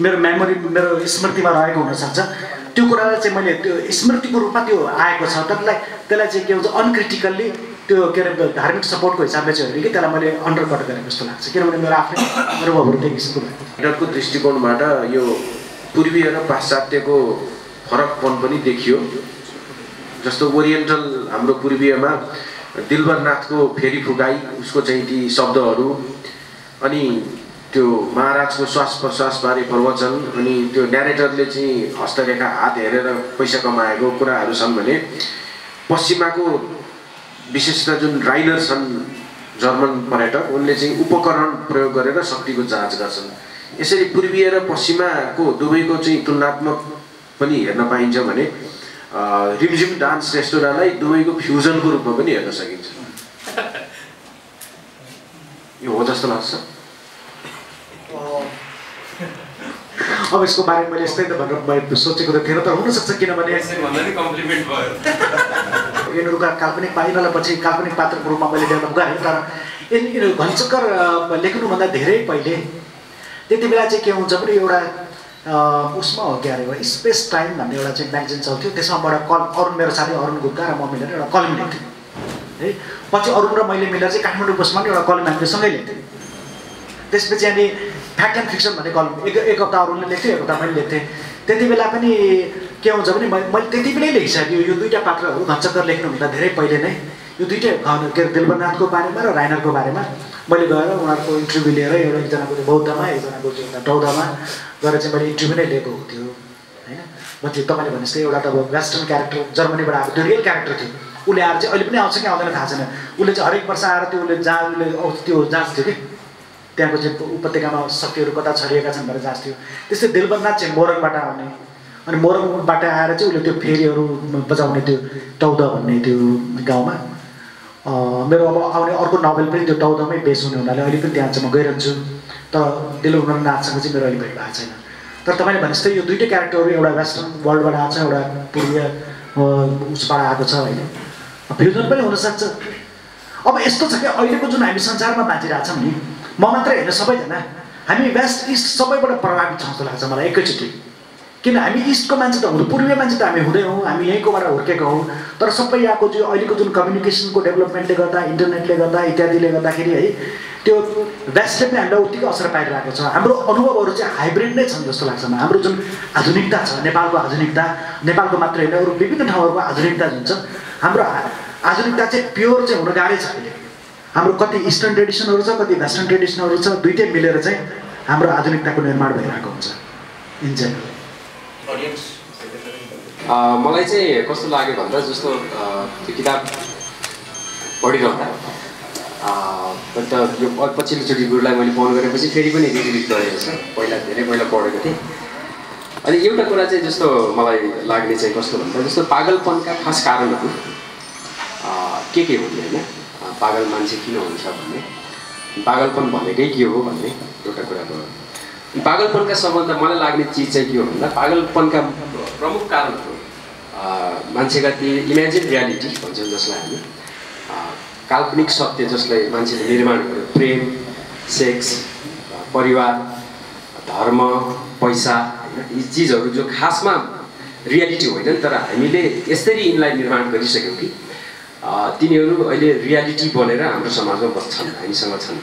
मेरो मेमोरी मेरो स्मृतिमा रहेको हुन सक्छ। त्यो कुरालाई चाहिँ मैले त्यो स्मृतिको रूपमा त्यो आएको छ। त्यसलाई चाहिँ के हुन्छ अनक्रिटिकल्ली त्यो के अरे धार्मिक सपोर्टको हिसाबले चाहिँ होइन कि त्यसलाई मैले अन्डरकट गरेको जस्तो लाग्छ किनभने मेरो आफ्नै अनुभवहरू त्यही किसिमको भयो। हिडरको दृष्टिकोणबाट यो पूर्वीय र पाश्चात्यको फरकपन पनि देखियो। जस्तो ओरिएन्टल हाम्रो पूर्वीयमा दिलबरनाथको फेरी फुकाई उसको चाहिँ ती शब्दहरू अनि त्यो महाराजको श्वास प्रश्वासबारे प्रवचन अनि त्यो न्यारेटरले चाहिँ हस्तरेखा हात हेरेर पैसा कमाएको कुराहरू छन् भने पश्चिमाको विशेषतः जुन राइनर छन् जर्मन पर्यटक उनले चाहिँ उपकरण प्रयोग गरेर शक्तिको जाँच गर्छन्। यसरी पूर्वीय र पश्चिमाको दुवैको चाहिँ तुलनात्मक पनि हेर्न पाइन्छ भने रिमझिम डान्स रेस्टुरेन्टलाई दुवैको फ्युजनको रूपमा पनि हेर्न सकिन्छ। यो हो जस्तो लाग्छ। अब यसको बारेमा मैले यस्तै त भनेर मैले सोचेको त थिएन तर हुनसक्छ किनभने कम्प्लिमेन्ट भयो यिनीहरूका काल्पनिक यिनीहरूलाई पछि काल्पनिक पात्रको रूपमा मैले डेभलप गरेँ। तर यिनीहरू घनचक्कर लेख्नुभन्दा धेरै पहिले त्यति बेला चाहिँ के हुन्छ भने एउटा उसमा हो क्या अरे स्पेस टाइम भन्ने एउटा चाहिँ म्यागजिन चल्थ्यो। त्यसमाबाट अरुण मेरो साथी अरुण गुप्ता र म मिलेर एउटा कलम लेख्थ्यौँ है। पछि अरुण र मैले मिलेर चाहिँ काठमाडौँ पोस्टमा एउटा कलम हामीले सँगै लेख्थ्यौँ। त्यसपछि हामी फ्याक्ट एन्ड फिक्सन भन्ने कलम एक हप्ता अरुणले लेख्थ्यो एक हप्ता मैले लेख्थेँ। त्यति बेला पनि के हुन्छ भने मैले त्यति बेलै लेखिसकेँ यो दुईवटा पात्रहरू घनचक्कर लेख्नुभन्दा धेरै पहिले नै यो दुईटै के अरे दिलबरनाथको बारेमा र राइनरको बारेमा मैले गएर उनीहरूको इन्टरभ्यू लिएर एकजनाको चाहिँ बौद्धमा एकजनाको चाहिँ एउटा टौदामा गएर चाहिँ मैले इन्टरभ्यू नै लिएको थियो होइन। मान्छे तपाईँले भने जस्तै एउटा त अब वेस्टर्न क्यारेक्टर जर्मनीबाट आएको त्यो रियल क्यारेक्टर थियो। उसले आएर चाहिँ अहिले पनि आउँछ कि आउँदैन थाहा छैन। उसले चाहिँ हरेक वर्ष आएर त्यो उसले जहाँ उसले त्यो जाँच्थ्यो कि त्यहाँको चाहिँ उपत्यकामा शक्तिहरू कता छरिएका छन् भनेर जाँच्थ्यो। त्यस्तै दिलबरनाथ चाहिँ मोरङबाट आउने अनि मोरङबाट आएर चाहिँ उसले त्यो फेरीहरू बजाउने त्यो टौदा भन्ने त्यो गाउँमा मेरो अब आउने अर्को नोभेल पनि त्यो टौदामै बेस हुने हुनाले अहिले पनि त्यहाँ चाहिँ म गइरहन्छु। तर दिलबरनाथसँग चाहिँ मेरो अहिले भेट भएको छैन। तर तर तपाईँले भने जस्तै यो दुईटै क्यारेक्टरहरू एउटा वेस्टर्न वर्ल्डबाट आएको छ, एउटा पूर्वीय उसबाट आएको छ होइन, फ्युजन पनि हुनसक्छ। अब यस्तो छ कि अहिलेको जुन हामी संसारमा बाँचिरहेछौँ नि, म मात्रै होइन सबैजना हामी वेस्ट इस्ट सबैबाट प्रभावित छौँ जस्तो लाग्छ मलाई एकैचोटि। किन हामी इस्टको मान्छे त हुँदैन, पूर्वीय मान्छे त हामी हुँदैनौँ, हामी यहीँकोबाट हुर्केको हौँ। तर सबै यहाँको जो अहिलेको जुन कम्युनिकेसनको डेभलपमेन्टले गर्दा, इन्टरनेटले गर्दा इत्यादिले गर्दाखेरि है त्यो वेस्टले पनि हामीलाई उत्तिकै असर पारिरहेको छ। हाम्रो अनुभवहरू चाहिँ हाइब्रिड नै छन् जस्तो लाग्छ मलाई। हाम्रो जुन आधुनिकता छ, नेपालको आधुनिकता, नेपालको मात्रै होइन अरू विभिन्न ठाउँहरूको आधुनिकता जुन छ, हाम्रो आधुनिकता चाहिँ प्योर चाहिँ हुन गाह्रै छ अहिले। हाम्रो कति इस्टर्न ट्रेडिसनहरू छ, कति वेस्टर्न ट्रेडिसनहरू छ, दुइटै मिलेर चाहिँ हाम्रो आधुनिकताको निर्माण भइरहेको हुन्छ इन जेनरल। मलाई चाहिँ कस्तो लाग्यो भन्दा जस्तो त्यो किताब पढिरहँदा अन्त यो पछिल्लोचोटि गुरुलाई मैले फोन गरेपछि फेरि पनि रिडिट गरेको छ, धेरै पहिला पढेको थिएँ। अनि एउटा कुरा चाहिँ जस्तो मलाई लाग्ने चाहिँ कस्तो भन्दा जस्तो पागलपनका खास कारणहरू के हुन् होइन, पागल मान्छे किन हुन्छ भन्ने, पागलपन भनेकै के हो भन्ने एउटा कुरा भयो। पागलपनका सबभन्दा मलाई लाग्ने चिज चाहिँ के हो भन्दा पागलपनका प्रमुख कारणहरू मान्छेका ती इमेजिन रियालिटी भन्छौँ जसलाई हामी, काल्पनिक सत्य जसलाई मान्छेले निर्माण गर्यो, प्रेम, सेक्स, परिवार, धर्म, पैसा, यी चिजहरू जो खासमा रियालिटी होइनन् तर हामीले यसरी यिनलाई निर्माण गरिसक्यौँ कि तिनीहरू अहिले रियालिटी बनेर हाम्रो समाजमा बस्छन्, हामीसँग छन्।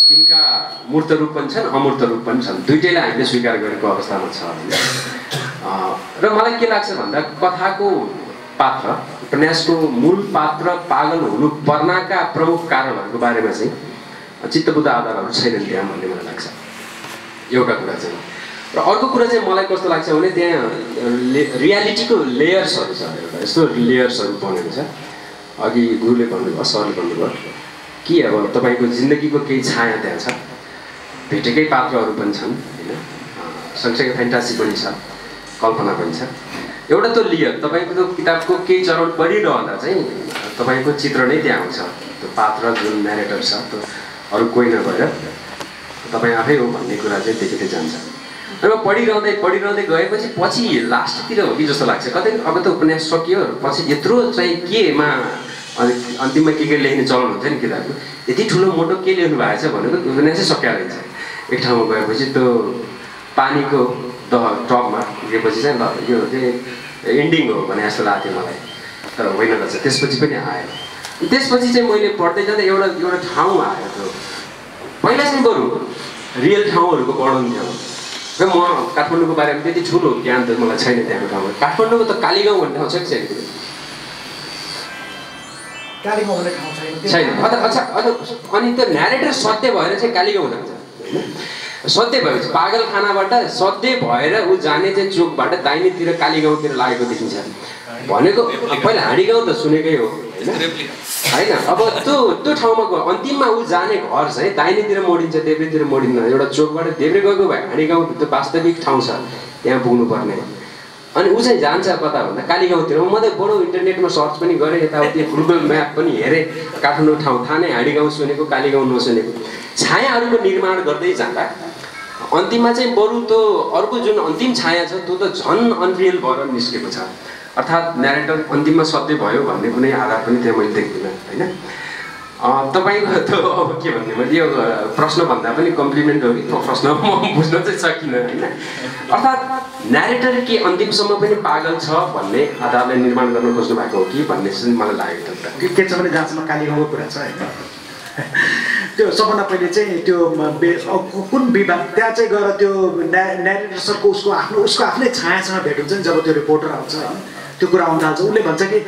तिनका मूर्त रूप पनि छन्, अमूर्त रूप पनि छन्, दुइटैलाई हामीले स्वीकार गरेको अवस्थामा छ। र मलाई के लाग्छ भन्दा कथाको पात्र, उपन्यासको मूल पात्र पागल हुनु पर्नाका प्रमुख कारणहरूको बारेमा चाहिँ चित्तबुद्ध आधारहरू छैनन् त्यहाँ भन्ने मलाई लाग्छ एउटा कुरा चाहिँ। र अर्को कुरा चाहिँ मलाई कस्तो लाग्छ भने त्यहाँ रियालिटीको लेयर्सहरू छ, एउटा यस्तो लेयर्सहरू बनेको छ। अघि गुरुले भन्नुभयो, सरले भन्नुभयो कि अब तपाईँको जिन्दगीको केही छाया त्यहाँ छ, भेटेकै पात्रहरू पनि छन् होइन, सँगसँगै फ्यान्टासी पनि छ, कल्पना पनि छ। एउटा त लेयर तपाईँको त्यो किताबको केही चरण पढिरहँदा चाहिँ तपाईँको चित्र नै त्यहाँ आउँछ, त्यो पात्र जुन नेरेटर छ त्यो अरू कोही नभएर तपाईँ आफै हो भन्ने कुरा चाहिँ देखिँदै जान्छ। र पढिरहँदै गएपछि पछि लास्टतिर हो कि जस्तो लाग्छ, कतै अब त उपन्यास सकियो, पछि यत्रो चाहिँ केमा अन्तिममा के लेख्ने चलन हुन्छ नि किताबको, यति ठुलो मोटो के लेख्नु भएको छ भनेको उपन्यासै सकिया रहेछ। एक ठाउँमा गएपछि त्यो पानीको टपमा पुगेपछि चाहिँ ल यो चाहिँ एन्डिङ हो भने जस्तो लाग्थ्यो मलाई, तर होइन रहेछ। त्यसपछि पनि आयो, त्यसपछि चाहिँ मैले पढ्दै जाँदा एउटा ठाउँ आयो, त्यो पहिला चाहिँ बरु रियल ठाउँहरूको वर्णन थियो। र म काठमाडौँको बारेमा त्यति ठुलो ज्ञान त मलाई छैन त्यहाँको ठाउँमा। काठमाडौँको त कालीगाउँ भन्ने ठाउँ छ कि छैन? छैन। अच्छा अनि त्यो न्यारेटर सत्य भएर चाहिँ कालीगाउँ जान्छ होइन, सत्य भएपछि पागलखानाबाट सत्य भएर ऊ जाने चाहिँ चोकबाट दाहिनेतिर कालीगाउँतिर लागेको देखिन्छ भनेको। पहिला हाँडीगाउँ त सुनेकै हो होइन, अब त्यो ठाउँमा गयो अन्तिममा ऊ जाने घर चाहिँ दाहिनेतिर मोडिन्छ, देब्रेतिर मोडिन्छ। एउटा चोकबाट देब्रे गएको भए हाँडीगाउँ त्यो वास्तविक ठाउँ छ, त्यहाँ पुग्नुपर्ने। अनि ऊ चाहिँ जान्छ कता भन्दा कालीगाउँतिर। म त बडो इन्टरनेटमा सर्च पनि गरेँ, यताउति गुगल म्याप पनि हेरेँ, काठमाडौँ ठाउँ थाहा नै, हाँडीगाउँ सुनेको, कालीगाउँ नसुनेको। छायाहरूको निर्माण गर्दै जाँदा अन्तिममा चाहिँ बरु त्यो अर्को जुन अन्तिम छाया छ त्यो त झन् अनरियल भएर निस्केको छ। अर्थात् न्यारेटर अन्तिममा सत्य भयो भन्ने कुनै आधार पनि त्यहाँ मैले देख्दिनँ होइन। तपाईँको त्यो अब के भन्ने, मैले यो प्रश्न भन्दा पनि कम्प्लिमेन्ट हो कि त्यो प्रश्न म बुझ्न चाहिँ सकिनँ होइन। अर्थात् न्यारेटर के अन्तिमसम्म पनि पागल छ भन्ने आधारलाई निर्माण गर्न खोज्नु भएको हो कि भन्ने चाहिँ मलाई लागेको थियो। के छ भने जहाँसम्म कालीगाउँको कुरा छ होइन, त्यो सबभन्दा पहिले चाहिँ त्यो कुन विभाग त्यहाँ चाहिँ गएर त्यो न्यारेटर सरको उसको आफ्नै छायासँग भेट हुन्छ नि जब त्यो रिपोर्टर आउँछ होइन, त्यो कुरा आउन थाल्छ। उसले भन्छ कि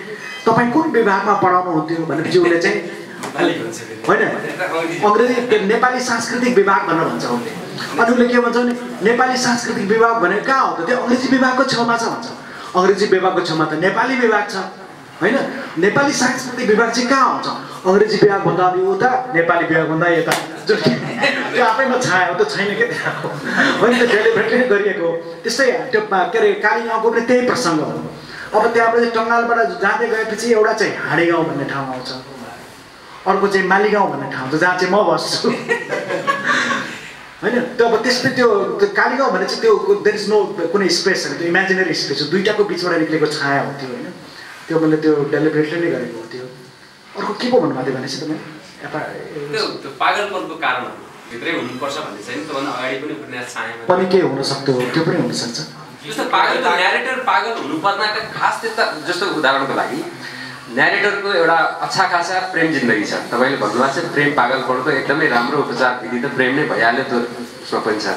तपाईँ कुन विभागमा पढाउनुहुन्थ्यो भनेपछि उसले चाहिँ होइन अङ्ग्रेजी नेपाली सांस्कृतिक विभाग भनेर भन्छ उसले। अनि उसले के भन्छ भने नेपाली सांस्कृतिक विभाग भनेको कहाँ हो त, त्यो अङ्ग्रेजी विभागको छेउमा छ भन्छ। अङ्ग्रेजी विभागको छेउमा त नेपाली विभाग छ होइन, नेपाली सांस्कृतिक विभाग चाहिँ कहाँ हुन्छ, अङ्ग्रेजी विभागभन्दा अघि उता, नेपाली विभागभन्दा यता। जुन त्यो आफैमा छाया हो, त्यो छैन क्या त्यहाँ होइन, त्यो डेलिभरेटली गरिएको। त्यस्तै त्यो के अरे कालीगाउँको पनि त्यही प्रसङ्ग हो। अब त्यहाँबाट टङ्गालबाट जाँदै गएपछि एउटा चाहिँ हाँडीगाउँ भन्ने ठाउँ आउँछ, अर्को चाहिँ मालीगाउँ भन्ने ठाउँ छ जहाँ चाहिँ म बस्छु। होइन त्यो अब त्यसले त्यो कालीगाउँ भने चाहिँ त्यो देयर इज नो कुनै स्पेस होइन त्यो इमेजिनेरी स्पेस हो दुईटाको बिचबाट निक्लेको छाया हो त्यो होइन त्यो मैले त्यो डेलिबरेटली नै गरेको हो त्यो अर्को के पो भन्नुभएको थियो भनेपछि तपाईँ त्यो पागलपनको कारण भित्रै हुनुपर्छ भन्ने चाहिँ त्योभन्दा अगाडि पनि उपन्यास छायामा पनि के हुनसक्थ्यो त्यो पनि हुनसक्छ जस्तो पागल न्यारेटर पागल हुनुपर्नका खास त्यस्ता जस्तो उदाहरणको लागि न्यारेटरको एउटा अच्छा खासा प्रेम जिन्दगी छ तपाईँले भन्नुभएको छ प्रेम पागलपनको एकदमै राम्रो उपचार विधि त प्रेम नै भइहाल्यो त्यो उसमा पनि छ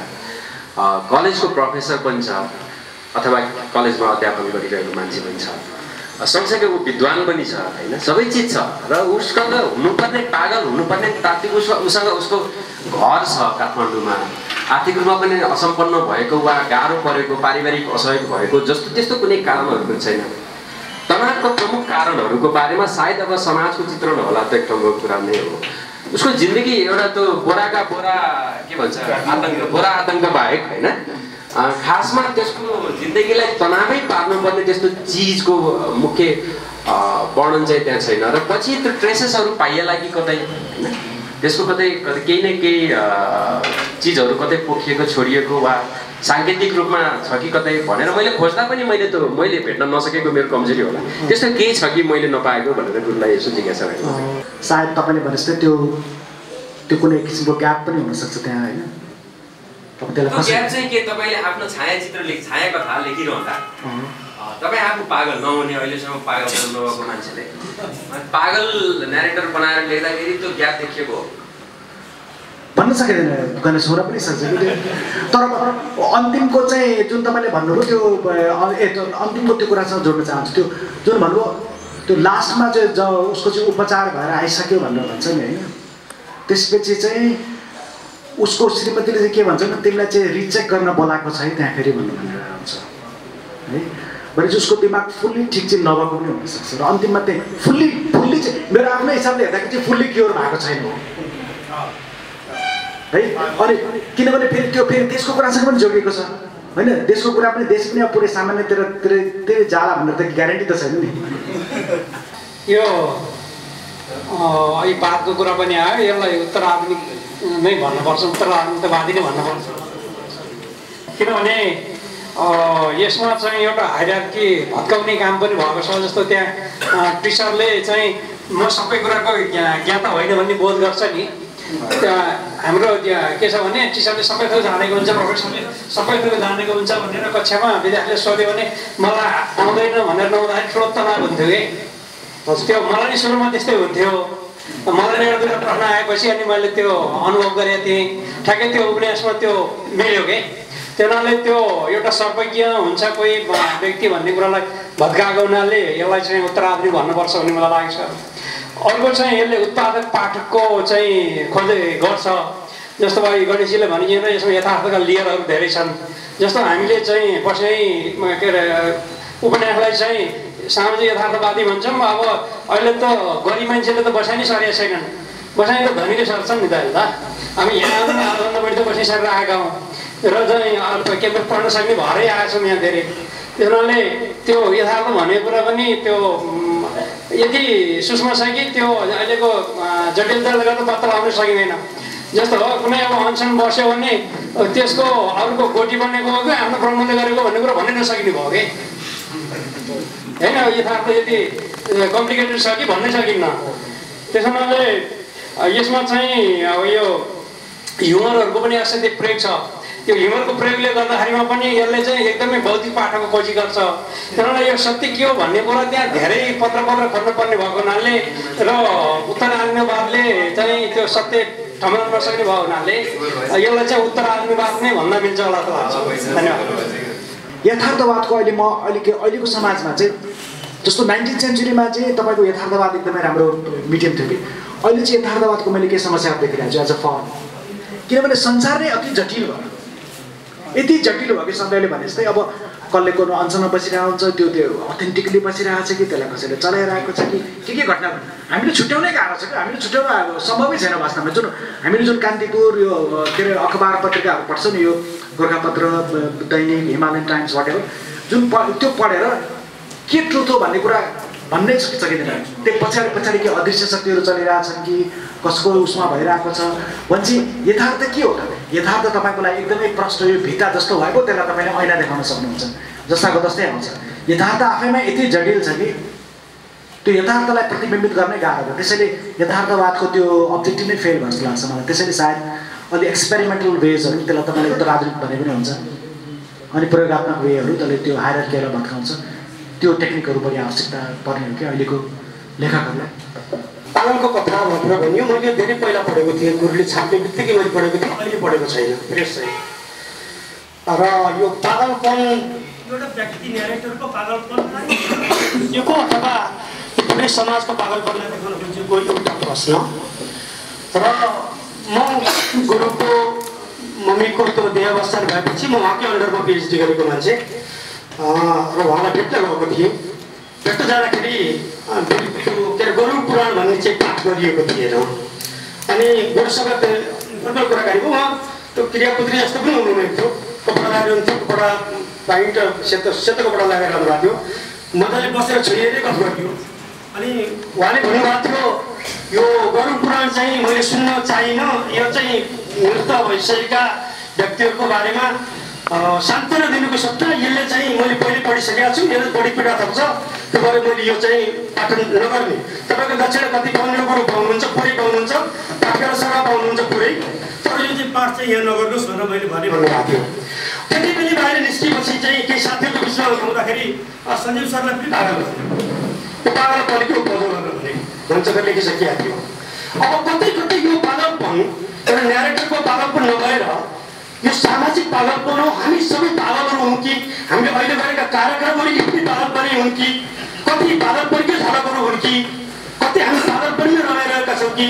कलेजको प्रोफेसर पनि छ अथवा कलेजमा अध्यापन गरिरहेको मान्छे पनि छ सँगसँगै ऊ विद्वान पनि छ होइन सबै चिज छ र उसँग हुनुपर्ने पागल हुनुपर्ने तात्विक उसँग उसको घर छ काठमाडौँमा आर्थिक रूपमा पनि असम्पन्न भएको वा गाह्रो परेको पारिवारिक असहयोग भएको जस्तो त्यस्तो कुनै कारणहरू पनि छैन तनावको प्रमुख कारणहरूको बारेमा सायद अब समाजको चित्रण होला त एक ठाउँको कुरा नै हो उसको जिन्दगी एउटा त्यो बोराका बोरा के भन्छ बोरा आतङ्क बाहेक होइन खासमा त्यसको जिन्दगीलाई तनावै पार्नुपर्ने त्यस्तो चिजको मुख्य वर्णन चाहिँ त्यहाँ छैन र पछि त्यो ट्रेसेसहरू पाइएला कि कतै होइन त्यसको कतै केही न केही चिजहरू कतै पोखिएको छोडिएको वा साङ्केतिक रूपमा छ कि कतै भनेर मैले खोज्दा पनि मैले भेट्न नसकेको मेरो कमजोरी होला त्यस्तो केही छ कि मैले नपाएको भनेर गुरुलाई यसो जिज्ञासा भएको सायद तपाईँले भने जस्तै त्यो कुनै किसिमको ग्याप पनि हुनसक्छ त्यहाँ होइन ग्याप चाहिँ के तपाईँले आफ्नो छायाचित्र छाया कथा लेखिरहँदा तपाईँ आफू पागल नहुने अहिलेसम्म पागल नभएको मान्छेले पागल न्यारेटर बनाएर लेख्दाखेरि त्यो ग्याप देखिएको हो भन्न सकिँदैन गणेश हुन पनि सक्छ कि तर अन्तिमको चाहिँ जुन तपाईँले भन्नुभयो त्यो अन्तिमको त्यो कुरासँग जोड्न चाहन्छु त्यो जुन भन्नुभयो त्यो लास्टमा चाहिँ उसको चाहिँ उपचार भएर आइसक्यो भनेर भन्छ नि होइन त्यसपछि चाहिँ उसको श्रीमतीले चाहिँ के भन्छ भने तिमीलाई चाहिँ रिचेक गर्न बोलाएको छ है त्यहाँ फेरि भनेर हुन्छ है भनेपछि उसको दिमाग फुल्ली ठिक चाहिँ नभएको पनि हुनसक्छ र अन्तिममा चाहिँ फुल्ली चाहिँ मेरो आफ्नै हिसाबले हेर्दाखेरि चाहिँ फुल्ली क्योर भएको छैन है अनि किनभने फेरि देशको कुरासँग पनि जोडिएको छ होइन देशको कुरा पनि देश पनि पुरै सामान्यतिर जाला भनेर त ग्यारेन्टी त छैन नि यो अहिले बादको कुरा पनि आयो यसलाई उत्तर आधुनिक नै भन्नुपर्छ उत्तरवादी नै भन्नुपर्छ किनभने यसमा चाहिँ एउटा हायरार्की भत्काउने काम पनि भएको छ जस्तो त्यहाँ टिचरले चाहिँ म सबै कुराको ज्ञाता होइन भन्ने बोध गर्छ नि त्यहाँ हाम्रो त्यहाँ के छ भने टिचरले सबै थोक जानेको हुन्छ प्रोफेसरले सबै थोक जानेको हुन्छ भनेर कक्षामा विद्यार्थीले सोध्यो भने मलाई आउँदैन भनेर नआउँदाखेरि ठुलो तनाव हुन्थ्यो कि त्यो मलाई सुरुमा त्यस्तै हुन्थ्यो मलाई एउटा दुईवटा प्रश्न आएपछि अनि मैले त्यो अनुभव गरेको थिएँ ठ्याक्कै त्यो उपन्यासमा त्यो मिल्यो कि त्यो हुनाले त्यो एउटा सर्वज्ञ हुन्छ कोही व्यक्ति भन्ने कुरालाई भत्काएको हुनाले यसलाई चाहिँ उत्तराधिकारी भन्नुपर्छ भन्ने मलाई लागेको छ अर्को चाहिँ यसले उत्पादक पाठकको चाहिँ खोज्दै गर्छ जस्तो भाइ गणेशजीले भनिन्छ यसमा यथार्थका लेयरहरू धेरै छन् जस्तो हामीले चाहिँ बस्ने के अरे उपन्यासलाई चाहिँ सामाजिक यथार्थवादी भन्छौँ अब अहिले त गरिब मान्छेले त बसाइ नै सरेका छैनन् बसाइ त धनीले सर्छन् नि त अहिले त हामी यहाँ आजभन्दा बढी त बसाइ सरेर आएका हौँ र चाहिँ के पढ्न सक्ने भरै आएका छौँ यहाँ धेरै त्यस कारणले त्यो यथार्थ भनेको कुरा पनि त्यो यति सूक्ष्म छ कि त्यो अहिलेको जटिलताले गर्दा पत्ता लगाउन सकिँदैन जस्तो हो कुनै अब अनसन बस्यो भने त्यसको अरूको गोटी बनेको हो कि आफ्नो ब्रह्मले गरेको भन्ने कुरा भन्नै नसकिने भयो कि होइन यथार्थ यति कम्प्लिकेटेड छ कि भन्नै सकिन्न त्यस कारणले यसमा चाहिँ अब यो ह्युमरहरूको पनि असाध्यै प्रयोग छ त्यो ह्युमरको प्रयोगले गर्दाखेरिमा पनि यसले चाहिँ एकदमै बौद्धिक पाठकको खोजी गर्छ किनभने यो सत्य के हो भन्ने कुरा त्यहाँ धेरै पत्र खोज्नुपर्ने भएको हुनाले र उत्तराधिकारवादले चाहिँ त्यो सत्य ठम्याउन नसक्ने भएको हुनाले यसलाई चाहिँ उत्तराधिकारवाद नै भन्न मिल्छ होला त लाग्छ धन्यवाद यथार्थवादको अहिलेको समाजमा चाहिँ जस्तो 19th सेन्चुरीमा चाहिँ तपाईँको यथार्थवाद एकदमै राम्रो मिडियम थियो कि अहिले चाहिँ यथार्थवादको मैले के समस्या देखिरहेको छु एज अ फर्म किनभने संसार नै अति जटिल भयो यति जटिल भयो कि सबैले भने जस्तै अब कसले को अनसनमा बसिरहेको हुन्छ त्यो अथेन्टिकली बसिरहेको छ कि त्यसलाई कसैले चलाइरहेको छ कि के घटना हामीले छुट्याउनै गाह्रो छ कि हामीले छुट्याउन सम्भवै छैन वास्तवमा हामीले जुन कान्तिपुर यो के अरे अखबार पत्रिकाहरू पढ्छ नि यो गोर्खापत्र दैनिक हिमालयन टाइम्स वाटेभर जुन त्यो पढेर के ट्रुथ हो भन्ने कुरा भन्नै सकिँदैन। त्यो पछाडि के अदृश्य शक्तिहरू चलिरहेछन् कि कसको उसमा भइरहेको छ भने चाहिँ यथार्थ के हो त? यथार्थ तपाईँको लागि एकदमै प्रष्ट यो भित्ता जस्तो भएको त्यसलाई तपाईँले ऐना देखाउन सक्नुहुन्छ, जस्ताको तस्तै आउँछ। यथार्थ आफैमा यति जटिल छ कि त्यो यथार्थलाई प्रतिबिम्बित गर्नै गाह्रो हो। त्यसैले यथार्थवादको त्यो अब्जेक्टिभ नै फेल भयो जस्तो लाग्छ मलाई। त्यसैले सायद अलि एक्सपेरिमेन्टल वेजहरू त्यसलाई तपाईँले उत्तराधुनिक भने पनि हुन्छ, अनि प्रयोगात्मक वेहरू त्यसले त्यो हायरार्कीलाई भत्काउँछ। त्यो टेक्निकहरू पनि आवश्यकता पर्ने हो कि अहिलेको लेखकहरूलाई। पागलको कथा भनेर भन्यो, मैले धेरै पहिला पढेको थिएँ, गुरुले छाप्ने बित्तिकै मैले पढेको थिएँ, अहिले पढेको छैन प्रेस चाहिँ। र यो पागलपन एउटा व्यक्ति न्यारेटरको पागलपनलाई यो को अथवा पुरै समाजको पागलपनलाई देखाउन खोजेको एउटा प्रश्न। र म गुरुको मम्मीको त्यो देहावसान भएपछि म उहाँकै अन्डरमा पिएचडी गरेको मान्छे र उहाँलाई भेट्न गएको थिएँ। भेट्न जाँदाखेरि के अरे गरुड पुराण भन्ने चाहिँ पाठ गरिएको थिएन। अनि गुरुसँग फुटबल कुराकानी भयो। उहाँ त्यो क्रियापुत्री जस्तो पनि हुनुहुने थियो, कपडा लगाएर हुन्थ्यो, कपडा प्यान्ट सेतो कपडा लगाएर रहनुभएको थियो, मजाले बसेर छोइएर गफ गर्थ्यो। अनि उहाँले भन्नुभएको थियो यो गरुड पुराण चाहिँ मैले सुन्न चाहिनँ, यो चाहिँ मृत भइसकेका व्यक्तिहरूको बारेमा सान्त्वना दिनुको सट्टा यसले चाहिँ मैले पहिले पढिसकेको छु, यसले बढी पीडा थप्छ, त्यो भएर मैले यो चाहिँ पाठन नगर्ने। तपाईँको दक्षिण कति पाउने गुरु पाउनुहुन्छ, पुरै पाउनुहुन्छ, पाठका सभा पाउनुहुन्छ पुरै, तर यो चाहिँ पाठ चाहिँ यहाँ नगर्नुहोस् भनेर मैले भन्नुभएको थियो। त्यति पनि बाहिर निस्किएपछि चाहिँ केही साथीहरूको बिचमा हुँदाखेरि सञ्जीव सरलाई पनि पागल भन्यो। त्यो पागल पढेको बजो भनेर भने घनचकले लेखिसकेका थियो। अब कतै कतै यो पागलपन एउटा न्यारेटरको पागलपन नभएर यो सामाजिक पागलपन हो। हामी सबै पागलहरू हौँ कि हामीले अहिले गरेका कार्यक्रमहरू यति पागलपनै हुन् कि कति पागलपनकै झलकहरू हुन् कि कति हामी पागलपनमै रमाइरहेका छौँ कि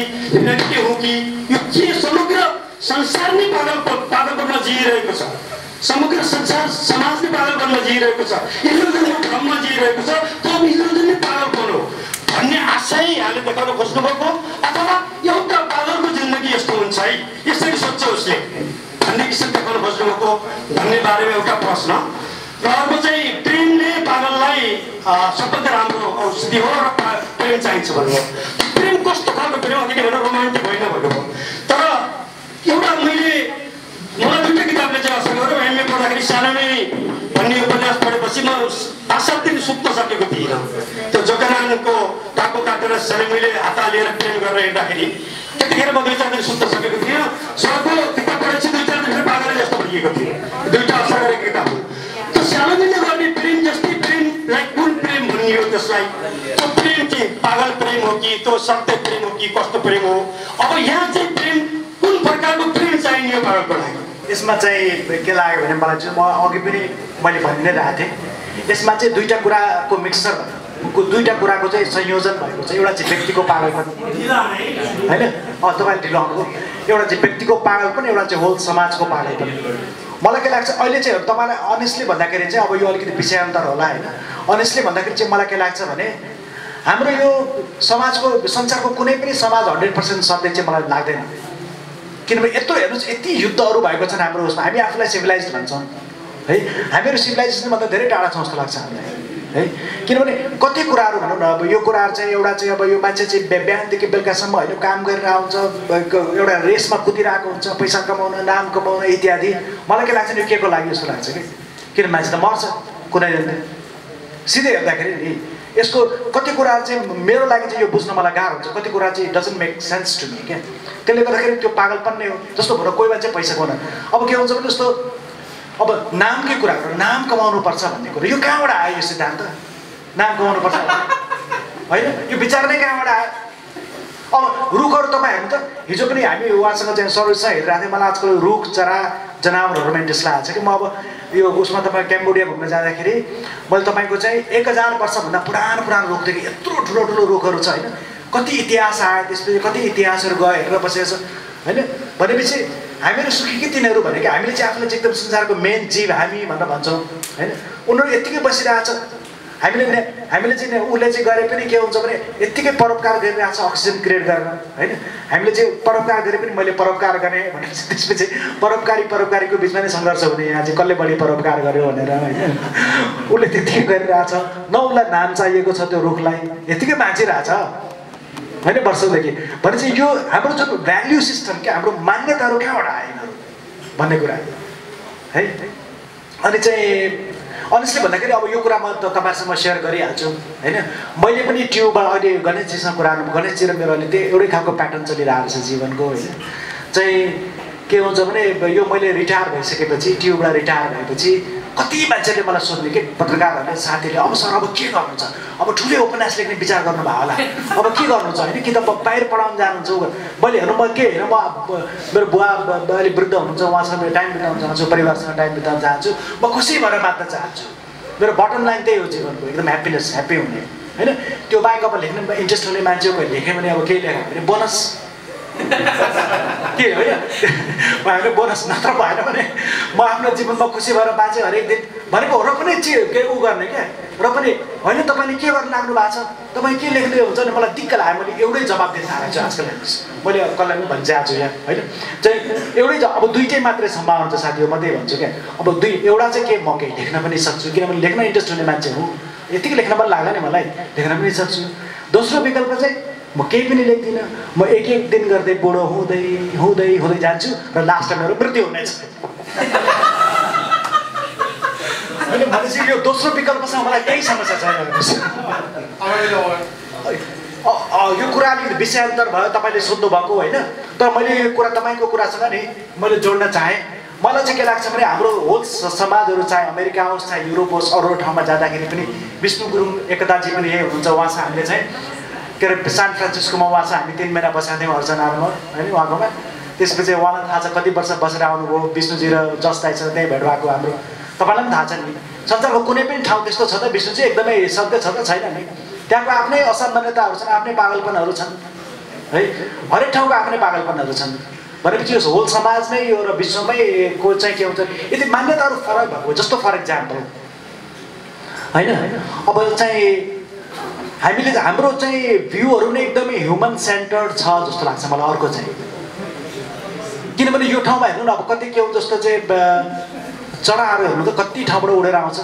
के हो कि यो के समग्र संसार नै पागलपनमा जिइरहेको छ, समग्र संसार समाज नै पागलपनमा जिइरहेको छ, इल्युजनको भ्रममा जिइरहेको छ। त्यो इल्युजन नै पागलपन हो भन्ने आशय हामीले देखाउन खोज्नुभएको, अथवा एउटा पागलको जिन्दगी यस्तो हुन्छ है, यसरी सोध्छ उसले भन्ने किसिम देखाउन खोज्नुभएको भन्ने बारेमा एउटा प्रश्न। र अर्को चाहिँ प्रेमले पागललाई सबभन्दा राम्रो औषधि हो र प्रेम चाहिन्छ भन्नुभयो। प्रेम कस्तो खालको प्रेम अघि नै भनेर रोमान्टिक होइन भन्नुभयो। तर एउटा मलाई दुईवटा किताबले चाहिँ असर गर्यो। एमए पढ्दाखेरि सानोमै भन्ने उपन्यास पढेपछि म 5-7 दिन सुत्न सकेको थिइनँ। त्यो जगनानको टाको काटेर मैले हात लिएर प्रेम गरेर हिँड्दाखेरि त्यतिखेर म 2-4 दिन सुत्न सकेको थिइनँ। सरको किताब पढेपछि 2-4 दिन पागल जस्तो भइएको थियो। दुईवटा असर गरेको किताब हो। त्यो सानोदेखि गर्ने प्रेम जस्तै प्रेमलाई कुन प्रेम भनियो त्यसलाई, त्यो प्रेम चाहिँ पागल प्रेम हो कि त्यो सत्य प्रेम हो कि कस्तो प्रेम हो? अब यहाँ चाहिँ प्रेम कुन प्रकारको प्रेम चाहिने हो पागलपनलाई? यसमा चाहिँ के लाग्यो भने मलाई चाहिँ म अघि पनि मैले भनि नै रहेको थिएँ, यसमा चाहिँ दुईवटा कुराको मिक्सचर, दुईवटा कुराको चाहिँ संयोजन भएको छ। एउटा चाहिँ व्यक्तिको पागलपन होइन, तपाईँले ढिलो आउनुभयो, एउटा चाहिँ व्यक्तिको पागलपन, एउटा चाहिँ होल समाजको पागलपन। मलाई के लाग्छ अहिले चाहिँ तपाईँलाई अनेस्टली भन्दाखेरि चाहिँ अब यो अलिकति विषयान्तर होला होइन, अनेस्टली भन्दाखेरि चाहिँ मलाई के लाग्छ भने हाम्रो यो समाजको संसारको कुनै पनि समाज 100% सत्य चाहिँ मलाई लाग्दैन। किनभने यत्रो हेर्नुहोस्, यति युद्धहरू भएको छन् हाम्रो उसमा, हामी आफूलाई सिभिलाइज भन्छौँ है, हामीहरू सिभिलाइजेसनभन्दा धेरै टाढा छौँ जस्तो लाग्छ हामीलाई है। किनभने कति कुराहरू भनौँ न, अब यो कुराहरू चाहिँ एउटा चाहिँ अब यो मान्छे चाहिँ बिहानदेखि बेलुकासम्म होइन काम गरेर आउँछ, एउटा रेसमा कुदिरहेको हुन्छ, पैसा कमाउन, नाम कमाउन इत्यादि। मलाई के लाग्छ यो के को लागि जस्तो लाग्छ कि किन मान्छे त मर्छ कुनै दिन। सिधै हेर्दाखेरि नि यसको कति कुराहरू चाहिँ मेरो लागि चाहिँ यो बुझ्न मलाई गाह्रो हुन्छ, कति कुरा चाहिँ doesn't make sense to me क्या। त्यसले गर्दाखेरि त्यो पागलपन नै हो। जस्तो भएर कोही मान्छे पैसा कमाउन, अब के हुन्छ भने जस्तो अब नामकै कुरा गरेर नाम कमाउनु पर्छ भन्ने कुरा, यो कहाँबाट आयो यो सिद्धान्त? नाम कमाउनु पर्छ होइन, यो विचार नै कहाँबाट आयो? अब रुखहरू तपाईँ हेर्नु त, हिजो पनि हामी उहाँसँग चाहिँ सर्भिसमा हेरिरहेको थियौँ। मलाई आजकल रुख चरा जनावरहरूमा इन्ट्रेस्ट लागेको छ कि म अब यो उसमा तपाईँ क्याम्बोडिया घुम्न जाँदाखेरि मैले तपाईँको चाहिँ 1000 वर्षभन्दा पुरानो रुख देखेँ। यत्रो ठुलो ठुलो रुखहरू छ होइन, कति इतिहास आयो, त्यसपछि कति इतिहासहरू गयो हेरेर बसेको छ होइन। भनेपछि हामीहरू सुखी कि तिनीहरू भने कि हामीले चाहिँ आफूलाई चाहिँ एकदम संसारको मेन जीव हामी भनेर भन्छौँ होइन। उनीहरू यत्तिकै बसिरहेछ हामीले चाहिँ उसले चाहिँ गरे पनि के हुन्छ भने यत्तिकै परोपकार गरिरहेको छ अक्सिजन क्रिएट गरेर होइन हामीले चाहिँ परोपकार गरे पनि मैले परोपकार गरेँ भनेपछि त्यसपछि परोपकारीको बिचमा नै सङ्घर्ष हुने यहाँ चाहिँ कसले बढी परोपकार गर्यो भनेर होइन उसले त्यत्तिकै गरिरहेछ न उसलाई नाम चाहिएको छ त्यो रुखलाई यत्तिकै बाँचिरहेछ होइन वर्षौँदेखि भनेपछि यो हाम्रो जुन भ्याल्यु सिस्टम क्या हाम्रो मान्यताहरू कहाँबाट आयो यिनीहरू भन्ने कुरा है अनि चाहिँ अनेस्टली भन्दाखेरि अब यो कुरा म तपाईँहरूसँग सेयर गरिहाल्छु होइन मैले पनि ट्युबबाट अहिले गणेशजीसँग कुरा गणेशजी र मेरो अहिले त्यही एउटै खालको प्याटर्न चलिरहेको छ जीवनको होइन चाहिँ के हुन्छ भने यो मैले रिटायर भइसकेपछि ट्युबबाट रिटायर भएपछि कति मान्छेले मलाई सोध्ने कि पत्रकारहरूले साथीले अब सर अब के गर्नु छ अब ठुलै उपन्यास लेख्ने विचार गर्नुभयो होला अब के गर्नु छ होइन कि त बाहिर पढाउनु जानुहुन्छ मैले हेर्नु म के होइन म मेरो बुवा अलिक वृद्ध हुनुहुन्छ उहाँसँग मेरो टाइम बिताउन चाहन्छु परिवारसँग टाइम बिताउन चाहन्छु म खुसी भएर बाँच्न चाहन्छु मेरो बटम लाइन त्यही हो जीवनको एकदम ह्याप्पी हुने होइन त्यो बाहेक अब लेख्ने इन्ट्रेस्ट हुने मान्छेको लेख्यो भने अब केही लेख्यो भने बोनस के होइन हामीले बोनस नत्र भएन भने म आफ्नो जीवनमा खुसी भएर बाँचेँ हरेक दिन भनेको र पनि के उ गर्ने क्या र पनि होइन तपाईँले के गर्न लाग्नु भएको छ तपाईँ के लेख्दै हुन्छ नि मलाई दिक्क लाग्यो मैले एउटै जवाब दिन थालेको छु आजकल हेर्नुहोस् मैले कसलाई पनि भनिरहेको छु यहाँ होइन चाहिँ एउटै अब दुइटै मात्रै सम्भावना छ साथी हो म त्यही भन्छु क्या अब एउटा चाहिँ के म केही लेख्न पनि सक्छु किनभने लेख्न इन्ट्रेस्ट हुने मान्छे हुँ यतिकै लेख्न पनि लाग्दैन नि मलाई लेख्न पनि सक्छु दोस्रो विकल्प चाहिँ म केही पनि लेख्दिनँ म एक दिन गर्दै बुढो हुँदै हुँदै हुँदै जान्छु र लास्टमा मेरो मृत्यु हुनेछ होइन भनेपछि यो दोस्रो विकल्पसँग मलाई केही समस्या छैन यो कुरा अलिकति विषयान्तर भयो तपाईँले सोध्नु भएको होइन तर मैले यो कुरा तपाईँको कुरासँग नि मैले जोड्न चाहेँ मलाई चाहिँ के लाग्छ भने हाम्रो होल समाजहरू चाहे अमेरिका होस् चाहे युरोप होस् अरू ठाउँमा जाँदाखेरि पनि विष्णु गुरुङ एकताजी पनि यही हुनुहुन्छ उहाँसँग हामीले चाहिँ के अरे सान फ्रान्सिस्कोमा उहाँसँग हामी 3 महिना बसेका थियौँ अर्चनामा होइन उहाँकोमा त्यसपछि उहाँलाई थाहा छ कति वर्ष बसेर आउनुभयो विष्णुजी र जस दाइसँग त्यहीँ भेट भएको हाम्रो तपाईँलाई पनि थाहा छ नि संसारको कुनै पनि ठाउँ त्यस्तो छ त विष्णुजी एकदमै सत्य छ त छैन नि त्यहाँको आफ्नै असामान्यताहरू छन् आफ्नै पागलपनहरू छन् है हरेक ठाउँको आफ्नै पागलपनहरू छन् भनेपछि यो होल समाजमै यो र विश्वमै को चाहिँ के हुन्छ यदि मान्यताहरू फरक भएको जस्तो फर इक्जाम्पल होइन अब चाहिँ हामीले हाम्रो चाहिँ भ्यूहरू नै एकदमै ह्युमन सेन्टर्ड छ जस्तो लाग्छ मलाई अर्को चाहिँ किनभने यो ठाउँमा हेर्नु न अब कति के हो जस्तो चाहिँ चराहरू हेर्नु त कति ठाउँबाट उडेर आउँछ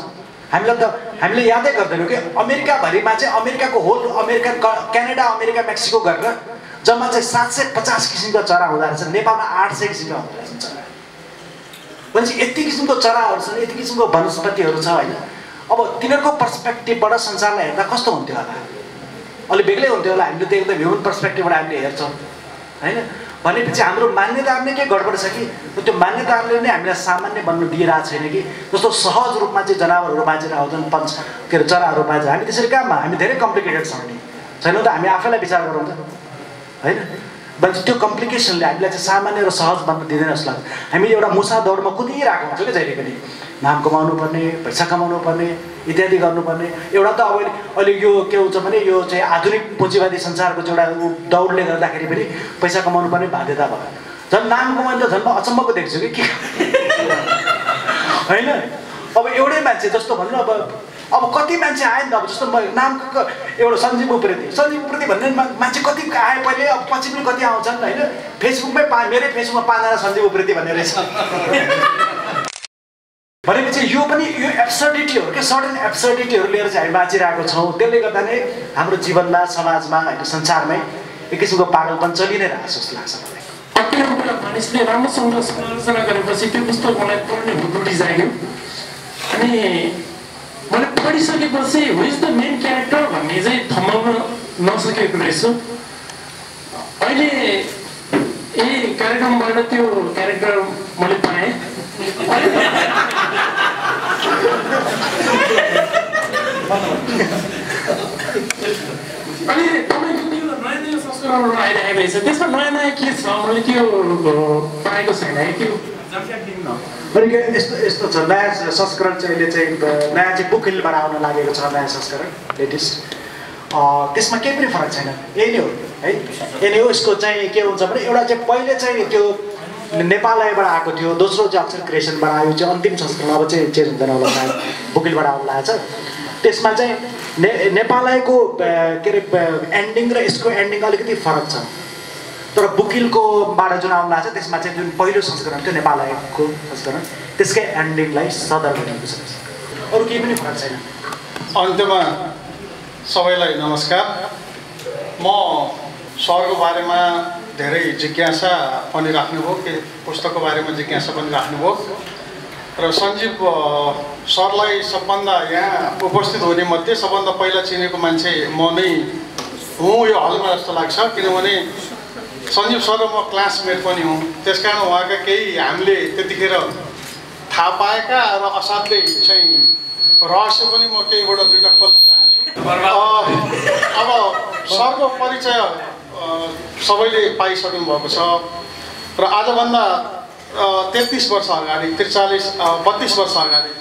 हामीले यादै गर्दैनौँ कि अमेरिकाभरिमा चाहिँ अमेरिकाको whole America Canada America Mexico गरेर जम्मा चाहिँ 750 किसिमका चरा हुँदो रहेछ नेपालमा 800 किसिमका हुँदो रहेछ चरा भनेपछि यति किसिमको चराहरू छन् यति किसिमको वनस्पतिहरू छ होइन अब तिनीहरूको पर्सपेक्टिभबाट संसारलाई हेर्दा कस्तो हुन्थ्यो होला अलिक बेग्लै हुन्थ्यो होला हामीले त एकदम ह्युमन पर्सपेक्टिभबाट हामीले हेर्छौँ होइन भनेपछि हाम्रो मान्यताहरू नै के गडबड छ कि त्यो मान्यताहरूले नै हामीलाई सामान्य बन्नु दिइरहेको छैन कि जस्तो सहज रूपमा चाहिँ जनावरहरू बाँचेर आउँछन् के अरे चराहरू बाँचेर हामी त्यसरी कहाँमा हामी धेरै कम्प्लिकेटेड छौँ नि छैनौँ त हामी आफैलाई विचार गरौँ त होइन भने त्यो कम्प्लिकेसनले हामीलाई चाहिँ सामान्य र सहज बन्न दिँदैन जस्तो लाग्छ हामीले एउटा मुसा दौडमा कुदिरहेको हुन्छौँ क्या जहिले पनि नाम कमाउनु पर्ने पैसा कमाउनु पर्ने इत्यादि गर्नुपर्ने एउटा त अब अहिले यो के हुन्छ भने यो चाहिँ आधुनिक पुँजीवादी संसारको चाहिँ एउटा दौडले गर्दाखेरि पनि पैसा कमाउनु पर्ने बाध्यता भयो झन् नाम कमाउनु त झन् म अचम्मको देख्छु कि होइन अब एउटै मान्छे जस्तो भन्नु अब कति मान्छे आयो नि त अब जस्तो म नाम एउटा सञ्जीव उप्रेती भन्ने मान्छे कति आयो पहिले अब पछि पनि कति आउँछन् होइन फेसबुकमै मेरै फेसबुकमा 5 जना सञ्जीव उप्रेती भन्ने रहेछ भनेपछि यो पनि यो एब्सर्डिटीहरू के सर्टेन एब्सर्डिटीहरू लिएर चाहिँ हामी बाँचिरहेको छौँ त्यसले गर्दा नै हाम्रो जीवनमा समाजमा होइन संसारमै एक किसिमको पागलपन चलि नै रहेको जस्तो लाग्छ मलाई मानिसले राम्रोसँग समालोचना गरेपछि त्यो पुस्तक मलाई पढ्ने हुँदो जाग्यो अनि मैले पढिसकेपछि हु इज द मेन क्यारेक्टर भन्ने चाहिँ थमाउन नसकेको रहेछु अहिले यही कार्यक्रमबाट त्यो क्यारेक्टर मैले पाएँ अनि तपाईँको त्यो नयाँ नयाँ संस्करणहरू आइरहेको रहेछ त्यसमा नयाँ नयाँ के छ मैले त्यो पाएको छैन त्यो जानकारी दिनु न अनि यस्तो छ नयाँ संस्करण चाहिँ अहिले चाहिँ नयाँ चाहिँ बुक हिलबाट आउन लागेको छ नयाँ संस्करण लेटेस्ट त्यसमा केही पनि फरक छैन यही नै हो है यही नै हो यसको चाहिँ के हुन्छ भने एउटा चाहिँ पहिले चाहिँ त्यो नेपालबाट आएको थियो दोस्रो चाहिँ अक्षर क्रिएसनबाट आयो चाहिँ अन्तिम संस्करण अब चाहिँ चेन्ज हुँदैन होला सायद बुक हिलबाट आउनु लागेको छ त्यसमा चाहिँ नेपालको के अरे एन्डिङ र यसको एन्डिङ अलिकति फरक छ। तर बुकिलकोबाट जुन आउनु भएको छ त्यसमा चाहिँ जुन पहिलो संस्करण थियो नेपालको संस्करण त्यसकै एन्डिङलाई सदर गरिएको छ। अरू केही पनि फरक छैन। अन्त्यमा सबैलाई नमस्कार। म सरको बारेमा धेरै जिज्ञासा पनि राख्नुभयो, के पुस्तकको बारेमा जिज्ञासा पनि राख्नुभयो र सञ्जीव सरलाई सबभन्दा यहाँ उपस्थित हुने मध्ये सबभन्दा पहिला चिनेको मान्छे म नै हुँ यो हलमा जस्तो लाग्छ, किनभने सञ्जीव सर र म क्लासमेट पनि हुँ। त्यसकारण उहाँका केही हामीले त्यतिखेर थाहा पाएका र असाध्यै चाहिँ रहस्य पनि म केहीबाट दुईवटा खोल्न चाहन्छु। अब सरको परिचय सबैले पाइसक्नु भएको छ र आजभन्दा 33 वर्ष अगाडि 32 वर्ष अगाडि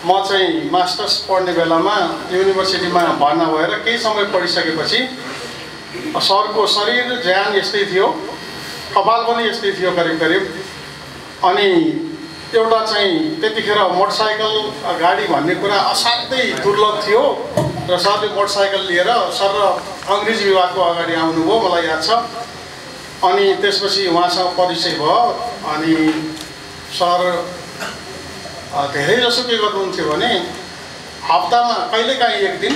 म चाहिँ मास्टर्स पढ्ने बेलामा युनिभर्सिटीमा भर्ना भएर केही समय पढिसकेपछि सरको शरीर ज्यान यस्तै थियो, कपाल पनि यस्तै थियो करिब करिब। अनि एउटा चाहिँ त्यतिखेर मोटरसाइकल गाडी भन्ने कुरा असाध्यै दुर्लभ थियो र सरले मोटरसाइकल लिएर सर र अङ्ग्रेजी विभागको अगाडि आउनुभयो, मलाई याद छ। अनि त्यसपछि उहाँसँग परिचय भयो। अनि सर धेरै जसो के गर्नुहुन्थ्यो भने हप्तामा कहिलेकाहीँ एक दिन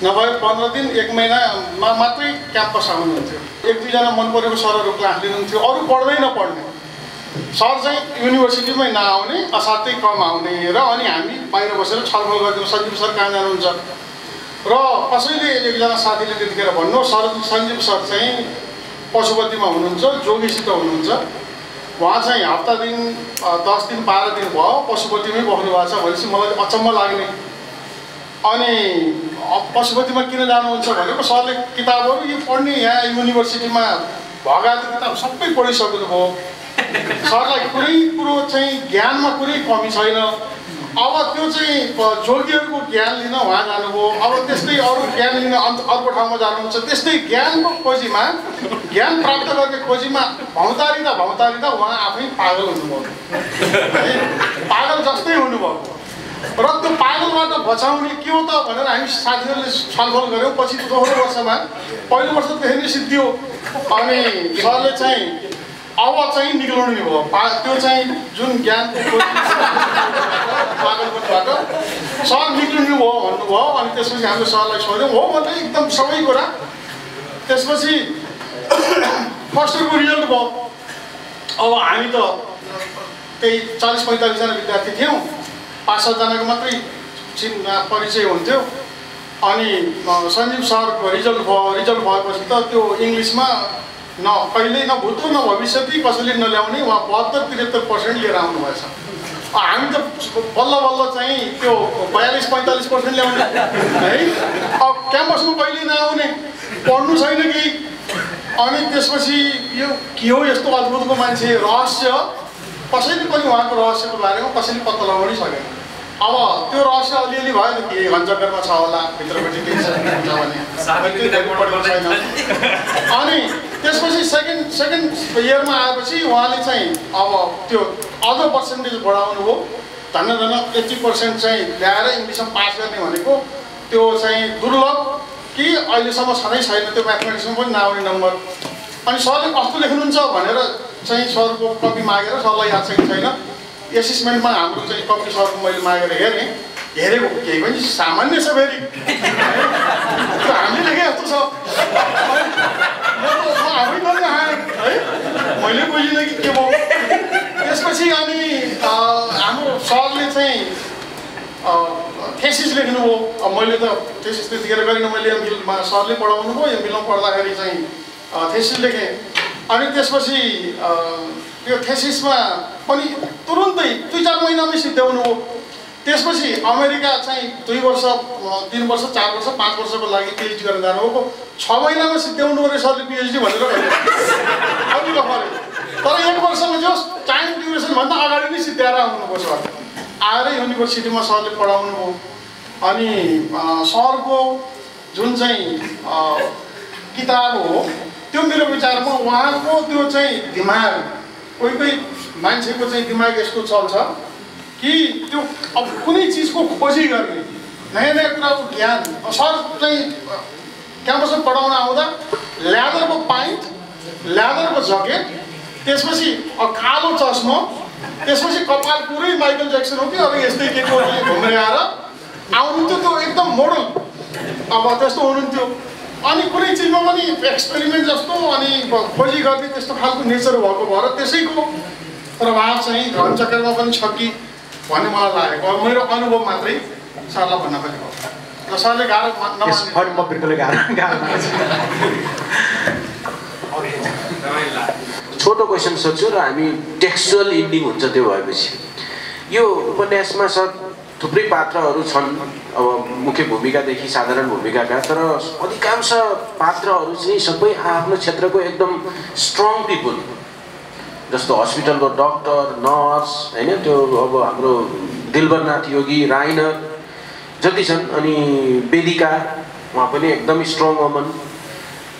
नभए 15 दिन 1 महिनामा मात्रै क्याम्पस आउनुहुन्थ्यो। 1-2जना मन परेको सरहरू क्लास लिनुहुन्थ्यो, अरू पढ्दै नपढ्ने। सर चाहिँ युनिभर्सिटीमै नआउने, असाध्यै कम आउने र अनि हामी बाहिर बसेर छलफल गर्थ्यौँ, सञ्जीव सर कहाँ जानुहुन्छ र कसैले एकजना साथीले त्यतिखेर भन्नु सञ्जीव सर चाहिँ पशुपतिमा हुनुहुन्छ, जोगीसित हुनुहुन्छ। उहाँ चाहिँ हप्ता दिन 10 दिन 12 दिन भयो पशुपतिमै बस्नु भएको छ भनेपछि मलाई अचम्म लाग्ने। अनि पशुपतिमा किन जानुहुन्छ भनेको सरले किताबहरू यो पढ्ने यहाँ युनिभर्सिटीमा भगाएको किताब सबै पढिसक्नुभयो। सरलाई कुनै कुरो चाहिँ ज्ञानमा कुनै कमी छैन। अब त्यो चाहिँ जोगीहरूको ज्ञान लिन उहाँ जानुभयो, अब त्यस्तै अरू ज्ञान लिन अर्को ठाउँमा जानुहुन्छ। त्यस्तै ज्ञानको खोजीमा, ज्ञान प्राप्त गर्ने खोजीमा भौतारिँदा उहाँ आफै पागल हुनुभयो, पागल जस्तै हुनुभयो। र त्यो पागलबाट बचाउने के हो त भनेर हामी साथीहरूले छलफल गऱ्यौँ। पछि दोस्रो वर्षमा पहिलो वर्ष त्यसरी नै सिद्धियो। अनि सरले चाहिँ अब चाहिँ निक्लाउनु भयो त्यो चाहिँ जुन ज्ञानको पागलपनबाट सर निक्लिनु भयो भन्नुभयो। अनि त्यसपछि हामीले सरलाई सोध्यौँ, हो भने एकदम सबै कुरा। त्यसपछि फर्स्ट इयरको रिजल्ट भयो। अब हामी त त्यही 40-45 जना विद्यार्थी थियौँ, 5-7 जनाको मात्रै परिचय हुन्थ्यो। अनि सञ्जीव सरको रिजल्ट भयो। रिजल्ट भएपछि त त्यो इङ्ग्लिसमा न कहिले न भूत न भविष्य कसैले नल्याउने, उहाँ 72-73% लिएर आउनुभएछ। हामी त बल्ल बल्ल चाहिँ त्यो 42-45% ल्याउने है। अब क्याम्पसमा कहिले नआउने, पढ्नु छैन केही। अनि त्यसपछि यो के हो यस्तो अद्भुतको मान्छे, रहस्य कसैले पनि उहाँको रहस्यको बारेमा कसैले पत्ता लगाउनै सकेन। अब त्यो रहस्य अलिअलि भयो नि, के घनचकरमा छ होला भित्रपट्टि केही छ भने। अनि त्यसपछि सेकेन्ड इयरमा आएपछि उहाँले चाहिँ अब त्यो अझ पर्सेन्टेज बढाउनु हो। धन्न 80% चाहिँ ल्याएर इङ्ग्लिसमा पास गर्ने भनेको त्यो चाहिँ दुर्लभ कि अहिलेसम्म छँदै छैन, त्यो म्याथमेटिक्समा पनि नआउने नम्बर। अनि सरले कस्तो लेख्नुहुन्छ भनेर चाहिँ सरको कपी मागेर, सरलाई याद छ कि छैन, एसेसमेन्टमा हाम्रो चाहिँ कपी सरको मैले मागेर हेरेको केही पनि सामान्य छ फेरि, त्यो हामीले लेखे जस्तो छ। आफै पनि आएँ है, मैले बुझिनँ कि के भयो। त्यसपछि अनि हाम्रो सरले चाहिँ थेसिस लेख्नुभयो। अब मैले त थेसिस त्यतिखेर गरिनँ, मैले एमफिलमा सरले पढाउनु भयो। एमफिलमा पढ्दाखेरि चाहिँ थेसिस लेखेँ। अनि त्यसपछि त्यो थेसिसमा पनि तुरुन्तै 2-4 महिनामै सिद्ध्याउनु हो। त्यसपछि अमेरिका चाहिँ 2 वर्ष 3 वर्ष 4 वर्ष 5 वर्षको लागि पिएचडी गर्न जानुभएको, 6 महिनामा सिद्ध्याउनु हो रे सरले पिएचडी भनेर भन्यो। तर 1 वर्षमा जो टाइम ड्युरेसनभन्दा अगाडि नै सिद्ध्याएर आउनुपर्छ। आएर युनिभर्सिटीमा सरले पढाउनु हो। अनि सरको जुन चाहिँ किताब हो त्यो मेरो विचारमा उहाँको त्यो चाहिँ दिमाग, कोही मान्छेको चाहिँ दिमाग यस्तो चल्छ कि त्यो अब कुनै चिजको खोजी गर्ने नयाँ नयाँ कुराको ज्ञान। सर चाहिँ क्याम्पसमा पढाउन आउँदा ल्यादरको पाइन्ट, ल्यादरको ज्याकेट, त्यसपछि कालो चस्मा, त्यसपछि कपाल पुरै माइकल ज्याक्सन हो कि अब यस्तै के को घुमेर आएर आउनुहुन्थ्यो। त्यो एकदम मोडल अब त्यस्तो हुनुहुन्थ्यो। अनि कुनै चिजमा पनि एक्सपेरिमेन्ट जस्तो अनि खोजी गर्ने त्यस्तो खालको नेचर भएको भएर त्यसैको प्रभाव चाहिँ घनचक्रमा पनि छ कि भन्ने मलाई लागेको। अब मेरो अनुभव मात्रै सरलाई भन्न खोजेको र सरले गाह्रो छोटो क्वेसन सोध्छु र हामी टेक्स्चुअल इन्डिङ हुन्छ। त्यो भएपछि यो उपन्यासमा सर थुप्रै पात्रहरू छन्, अब मुख्य भूमिकादेखि साधारण भूमिकाका, तर अधिकांश पात्रहरू चाहिँ सबै आफ्नो क्षेत्रको एकदम स्ट्रङ पिपुल, जस्तो हस्पिटलको डक्टर, नर्स होइन, त्यो अब हाम्रो दिलबरनाथ योगी, राइनर जति छन्, अनि वेदिका उहाँ पनि एकदमै स्ट्रङ वुमन,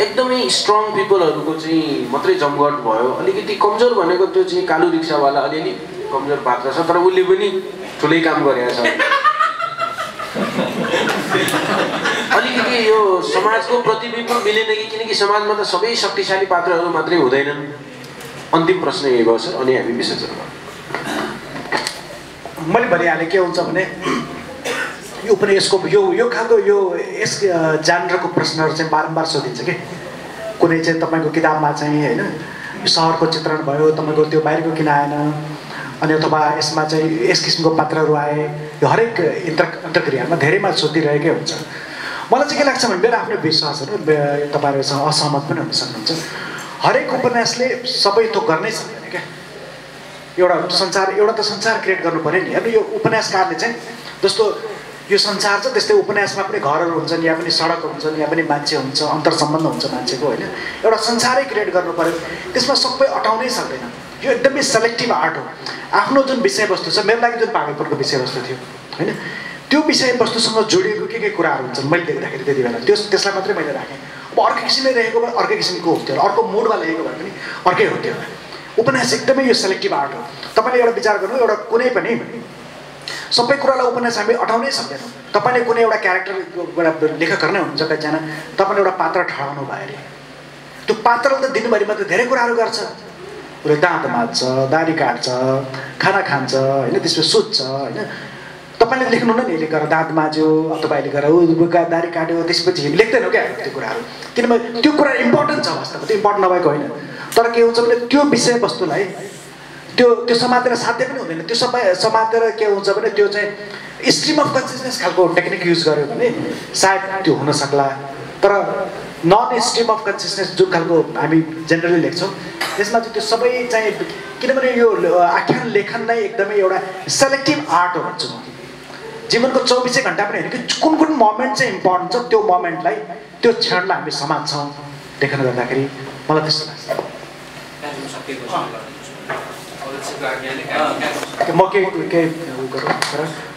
एकदमै स्ट्रङ पिपलहरूको चाहिँ मात्रै जमघट भयो। अलिकति कमजोर भनेको त्यो चाहिँ कालु रिक्सावाला अलिअलि कमजोर पात्र छ, तर उसले पनि ठुलै काम गरेको छ। अलिकति यो समाजको प्रतिबिम्ब मिलेन कि, किनकि समाजमा त सबै शक्तिशाली पात्रहरू मात्रै हुँदैनन्। अन्तिम प्रश्न यही भयो सर, अनि हामी विसर्जन गर्छौँ। मैले भनिहालेँ के हुन्छ भने यो उपन्यासको यो खालको यो यस जानरको प्रश्नहरू चाहिँ बारम्बार सोधिन्छ कि कुनै चाहिँ तपाईँको किताबमा चाहिँ होइन सहरको चित्रण भयो, तपाईँको त्यो बाहिरको किन आएन, अनि अथवा यसमा चाहिँ यस किसिमको पात्रहरू आए, यो हरेक अन्तर्क्रियामा धेरैमा सोधिरहेकै हुन्छ। मलाई चाहिँ के लाग्छ भने मेरो आफ्नो विश्वासहरू तपाईँहरूसँग असहमत पनि हुन सक्नुहुन्छ। हरेक उपन्यासले सबै थोक गर्नै सक्दैन क्या। एउटा त संसार क्रिएट गर्नु पऱ्यो नि। हेर्नु यो उपन्यासकारले चाहिँ जस्तो यो संसार छ त्यस्तै उपन्यासमा पनि घरहरू हुन्छन्, यहाँ पनि सडकहरू हुन्छन्, यहाँ पनि मान्छे हुन्छ, अन्तर्सम्बन्ध हुन्छ मान्छेको होइन। एउटा संसारै क्रिएट गर्नु पऱ्यो, त्यसमा सबै अटाउनै सक्दैन। यो एकदमै सेलेक्टिभ आर्ट हो। आफ्नो जुन विषयवस्तु छ, मेरो लागि जुन पागलपुरको विषयवस्तु थियो होइन, त्यो विषयवस्तुसँग जोडिएको के कुराहरू हुन्छन् मैले देख्दाखेरि त्यति बेला त्यसलाई मात्रै मैले राखेँ। अब अर्को किसिमले लेखेको भए अर्कै किसिमको हुन्थ्यो होला, अर्को मुडमा लेखेको भए पनि अर्कै हुन्थ्यो होला। उपन्यास एकदमै यो सेलेक्टिभ आर्ट हो। तपाईँले एउटा विचार गर्नु, एउटा कुनै पनि सबै कुरालाई उपन्यास हामी अटाउनै सक्दैनौँ। तपाईँले कुनै एउटा क्यारेक्टर एउटा लेखकहरू नै हुनुहुन्छ कतिजना, तपाईँले एउटा पात्र ठहराउनु भयो अरे, त्यो पात्रले त दिनभरिमा त धेरै कुराहरू गर्छ। उसले दाँत माझ्छ, दाढी काट्छ, खाना खान्छ होइन, त्यसपछि सुत्छ होइन। तपाईँले लेख्नु नै यसले गरेर दाँत माझ्यो अथवा अहिले गरेर उका दाढी काट्यो, त्यसपछि लेख्दैनौँ क्या त्यो कुराहरू, किनभने त्यो कुरा इम्पोर्टेन्ट छ वास्तवमा, त्यो इम्पोर्टेन्ट नभएको होइन। तर के हुन्छ भने त्यो विषयवस्तुलाई त्यो समातेर साध्य पनि हुँदैन। त्यो सबै समातेर के हुन्छ भने त्यो चाहिँ स्ट्रिम अफ कन्सियसनेस खालको टेक्निक युज गर्यो भने सायद त्यो हुन सक्ला। तर नन स्ट्रिम अफ कन्सियसनेस जुन खालको हामी जेनरली लेख्छौँ त्यसमा चाहिँ त्यो सबै चाहिँ, किनभने यो आख्यान लेखन नै एकदमै एउटा सेलेक्टिभ आर्ट हो भन्छु म। जीवनको 24 घन्टा पनि होइन कि कुन कुन मोमेन्ट चाहिँ इम्पोर्टेन्ट छ, त्यो मोमेन्टलाई त्यो क्षणलाई हामी समात्छौँ लेखन गर्दाखेरि। मलाई त्यस्तो लाग्छ। म केही गरौँ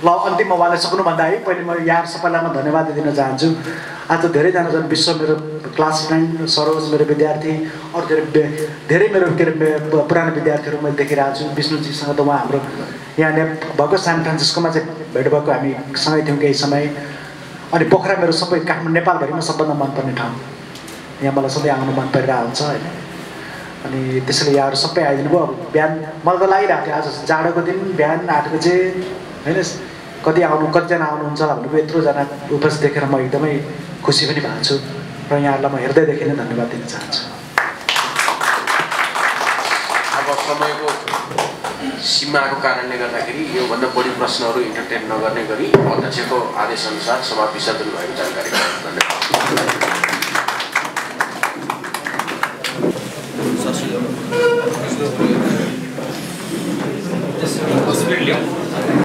ल अन्तिममा उहाँले सक्नुभन्दा है पहिले म यहाँ सबैलाई म धन्यवाद दिन चाहन्छु। आज धेरैजना छन्, विश्व मेरो क्लास फ्रेन्ड, सरोज मेरो विद्यार्थी, अरू धेरै मेरो के अरे पुरानो विद्यार्थीहरू मैले देखिरहेको छु। विष्णुजीसँग त उहाँ हाम्रो यहाँ भएको सान फ्रान्सिस्कोमा चाहिँ भेट भएको, हामी सँगै थियौँ केही समय। अनि पोखरा मेरो सबै काठमाडौँ नेपालभरिमा सबभन्दा मनपर्ने ठाउँ, यहाँ मलाई सधैँ आउनु मन परिरहेको हुन्छ होइन। अनि त्यसैले यहाँहरू सबै आइदिनु भयो। अब बिहान मलाई त लागिरहेको थियो आज जाडोको दिन बिहान 8 बजे होइन, कतिजना आउनुहुन्छ होला भनेको यत्रोजना उपस्थित देखेर म एकदमै खुसी पनि भएको छु र यहाँहरूलाई म हृदयदेखि नै धन्यवाद दिन चाहन्छु। अब समयको सीमाको कारणले गर्दाखेरि योभन्दा बढी प्रश्नहरू इन्टरटेन नगर्ने गरी अध्यक्षको आदेशअनुसार सभा विसर्जन भएको जानकारी। धन्यवाद।